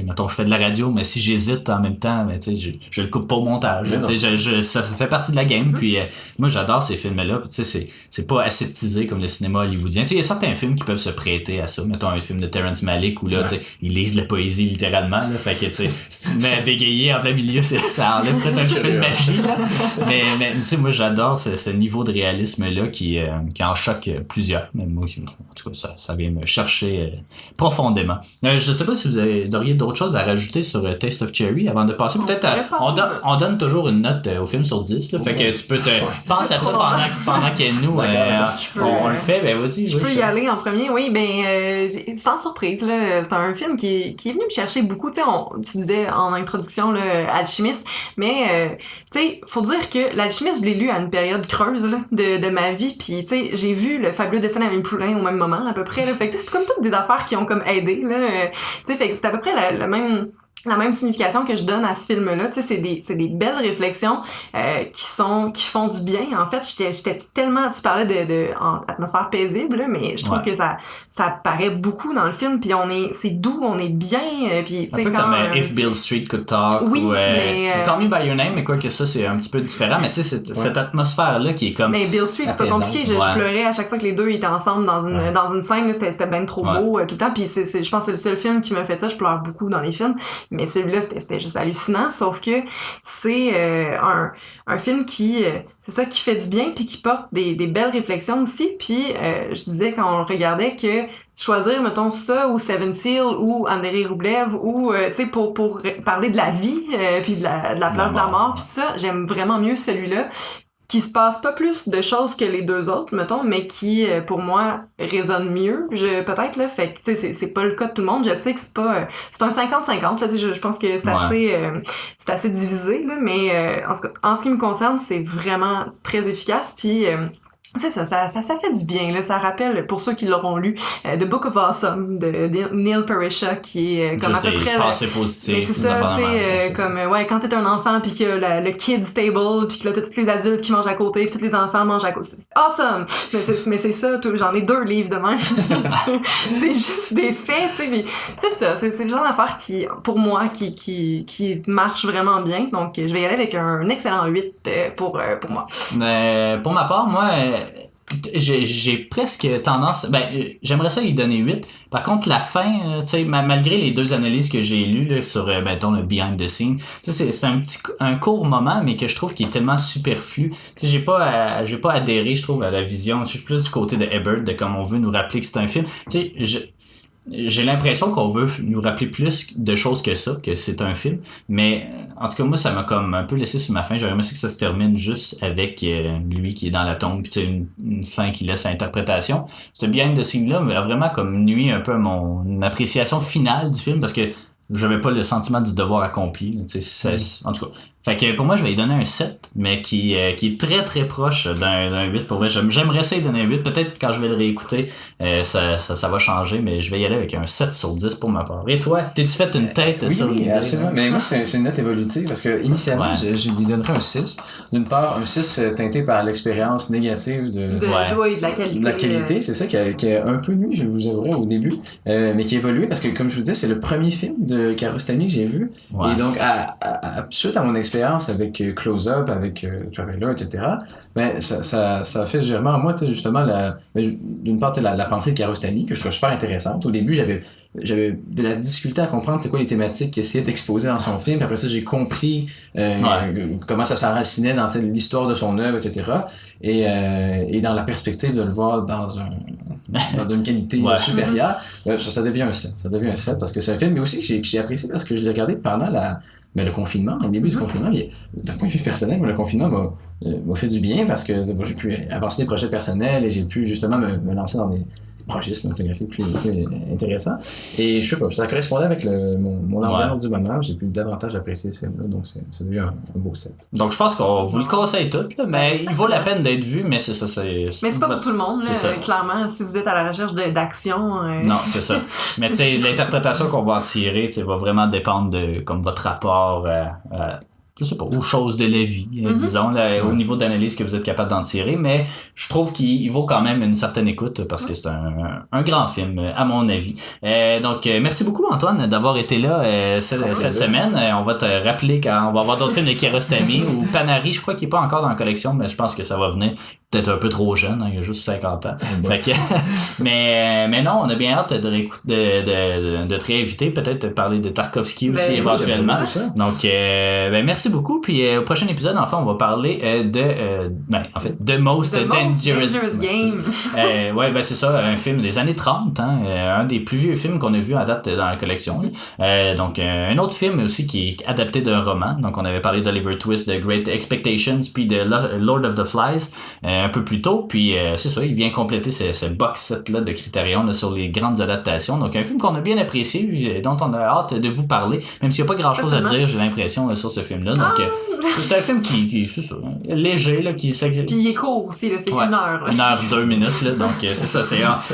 mettons je fais de la radio, mais si j'hésite en même temps, ben, je le coupe pas au montage, ça fait partie de la game, puis moi j'adore ces films-là, c'est pas aseptisé comme le cinéma hollywoodien. Il y a certains films qui peuvent se prêter à ça, mettons un film de Terrence Malick où là, ils lisent la poésie littéralement, là, fait que si tu te mets à bégayer en plein milieu, ça enlève peut-être un petit peu de magie, là. mais tu sais, moi j'adore ce niveau de réalisme-là qui en choque plusieurs. Mais moi, en tout cas, ça vient me chercher profondément. Je sais pas si vous auriez d'autres choses à rajouter sur Taste of Cherry avant de passer. Peut-être on donne toujours une note au film sur 10. Là, fait que tu peux penser à ça pendant que nous, on le fait. Ben vas-y. Je peux y aller en premier. Oui, ben sans surprise. Là, c'est un film qui est venu me chercher beaucoup. Tu disais en introduction Alchimiste, mais tu sais, faut dire que L'Alchimiste, je l'ai lu à une période creuse là, de ma vie, puis tu sais j'ai vu le fabuleux dessin d'Amélie Poulain au même moment à peu près là. Fait que c'est comme toutes des affaires qui ont comme aidé là, tu sais, fait que c'est à peu près la même signification que je donne à ce film-là, tu sais, c'est des belles réflexions qui font du bien. En fait, j'étais tellement, tu parlais de atmosphère paisible, là, mais je trouve que ça paraît beaucoup dans le film, puis c'est doux, on est bien, puis tu sais, comme If Beale Street Could Talk, ou Call Me By Your Name, mais quoi que ça c'est un petit peu différent, mais tu sais cette atmosphère-là qui est comme... Mais Beale Street, c'est pas compliqué, je pleurais à chaque fois que les deux étaient ensemble dans une scène, là, c'était ben trop beau tout le temps, puis je pense que c'est le seul film qui m'a fait ça, je pleure beaucoup dans les films. Mais celui-là, c'était juste hallucinant, sauf que c'est un film qui c'est ça qui fait du bien puis qui porte des belles réflexions aussi. Puis je disais quand on le regardait que choisir mettons ça ou Seven Seal ou Andrei Roublev ou tu sais pour parler de la vie puis de la place de la mort puis tout ça, j'aime vraiment mieux celui-là, qui se passe pas plus de choses que les deux autres, mettons, mais qui, pour moi, résonne mieux, peut-être, là, fait que, tu sais, c'est pas le cas de tout le monde, je sais que c'est un 50-50, là, je pense que c'est assez divisé, là, mais, en tout cas, en ce qui me concerne, c'est vraiment très efficace, puis c'est ça fait du bien, là. Ça rappelle, pour ceux qui l'auront lu, The Book of Awesome de Neil Parisha, qui est comme juste à peu près... Passé positif. Mais c'est ça, tu sais, comme, quand t'es un enfant pis qu'il y a le kids table pis que là t'as tous les adultes qui mangent à côté pis tous les enfants mangent à côté. C'est awesome! Mais c'est ça, j'en ai 2 livres de même. C'est juste des faits, tu sais. C'est ça, c'est le genre d'affaire qui, pour moi, qui marche vraiment bien. Donc, je vais y aller avec un excellent 8 pour moi. Mais pour ma part, moi, j'ai presque tendance... j'aimerais ça y donner 8. Par contre, la fin, tu sais, malgré les 2 analyses que j'ai lues là, sur, mettons, le behind the scene, c'est un court moment, mais que je trouve qui est tellement superflu. Tu sais, j'ai pas adhéré, je trouve, à la vision. Je suis plus du côté de Ebert, de comme on veut nous rappeler que c'est un film. Tu sais, j'ai l'impression qu'on veut nous rappeler plus de choses que ça, que c'est un film, mais en tout cas moi ça m'a comme un peu laissé sur ma faim. J'aurais aimé que ça se termine juste avec lui qui est dans la tombe, puis tu sais, une fin qui laisse à l'interprétation. Ce behind the scene là a vraiment comme nuit un peu à mon appréciation finale du film, parce que j'avais pas le sentiment du devoir accompli, tu sais, en tout cas. Fait que pour moi, je vais lui donner un 7, mais qui est très très proche d'un 8. Pour moi, j'aimerais ça lui donner un 8. Peut-être quand je vais le réécouter, ça va changer, mais je vais y aller avec un 7 sur 10 pour ma part. Et toi, t'es-tu fait une tête sur l'idée? Oui, absolument. Mais moi, c'est une note évolutive, parce que initialement, je lui donnerais un 6. D'une part, un 6 teinté par l'expérience négative de la qualité. C'est ça qui a un peu nuit, je vous avouerai, au début, mais qui a évolué, parce que comme je vous disais, c'est le premier film de Kiarostami que j'ai vu. Ouais. Et donc, suite à mon expérience avec Close Up, avec Traveler, etc., ben, ça fait généralement en moi, justement, d'une part, la pensée de Kiarostami, que je trouve super intéressante. Au début, j'avais de la difficulté à comprendre c'est quoi les thématiques qu'il essayait d'exposer dans son film. Puis après ça, j'ai compris comment ça s'enracinait dans l'histoire de son œuvre, etc. Et dans la perspective de le voir dans une qualité supérieure, ça devient un 7. Ça devient un 7 parce que c'est un film, mais aussi que j'ai apprécié parce que je l'ai regardé pendant le confinement, au début du confinement. D'un point de vue personnel, le confinement m'a fait du bien parce que j'ai pu avancer des projets personnels et j'ai pu justement me lancer dans des projets cinématographiques plus intéressants. Et je sais pas, ça correspondait avec mon ambiance du moment. J'ai pu davantage apprécier ce film-là, donc ça devient un beau set. Donc je pense qu'on vous le conseille tout, là, mais il vaut la peine d'être vu, mais c'est ça. Mais c'est pas pour tout le monde, là, clairement, si vous êtes à la recherche d'action. Non, c'est ça. Mais tu sais, l'interprétation qu'on va en tirer va vraiment dépendre de comme votre rapport je sais pas, aux choses de la vie, disons, là, au niveau d'analyse que vous êtes capable d'en tirer, mais je trouve qu'il vaut quand même une certaine écoute parce que c'est un grand film, à mon avis. Donc, merci beaucoup, Antoine, d'avoir été là cette semaine. On va te rappeler quand on va avoir d'autres films de Kiarostami ou Panari, je crois qu'il est pas encore dans la collection, mais je pense que ça va venir. Peut-être un peu trop jeune, il a juste 50 ans. Fait que, mais non, on a bien hâte de te réinviter, peut-être parler de Tarkovsky aussi éventuellement. Donc, merci beaucoup. Puis au prochain épisode, enfin, on va parler de Most Dangerous Game. C'est ça, un film des années 30, un des plus vieux films qu'on a vu à date dans la collection. Donc, un autre film aussi qui est adapté d'un roman. Donc, on avait parlé d'Oliver Twist, de Great Expectations, puis de Lord of the Flies. Un peu plus tôt, puis c'est ça, il vient compléter ce box set là de Criterion là, sur les grandes adaptations. Donc un film qu'on a bien apprécié, dont on a hâte de vous parler, même s'il n'y a pas grand chose à dire, j'ai l'impression, sur ce film là. Donc c'est un film qui c'est ça, léger là, qui s'exécute. Puis il est court aussi, là, c'est 1 heure. 1 heure 2 minutes là, donc c'est ça,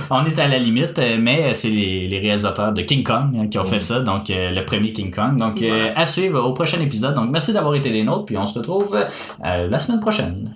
on est à la limite, mais c'est les réalisateurs de King Kong qui ont fait ça, donc le premier King Kong. Donc à suivre au prochain épisode. Donc merci d'avoir été des nôtres, puis on se retrouve la semaine prochaine.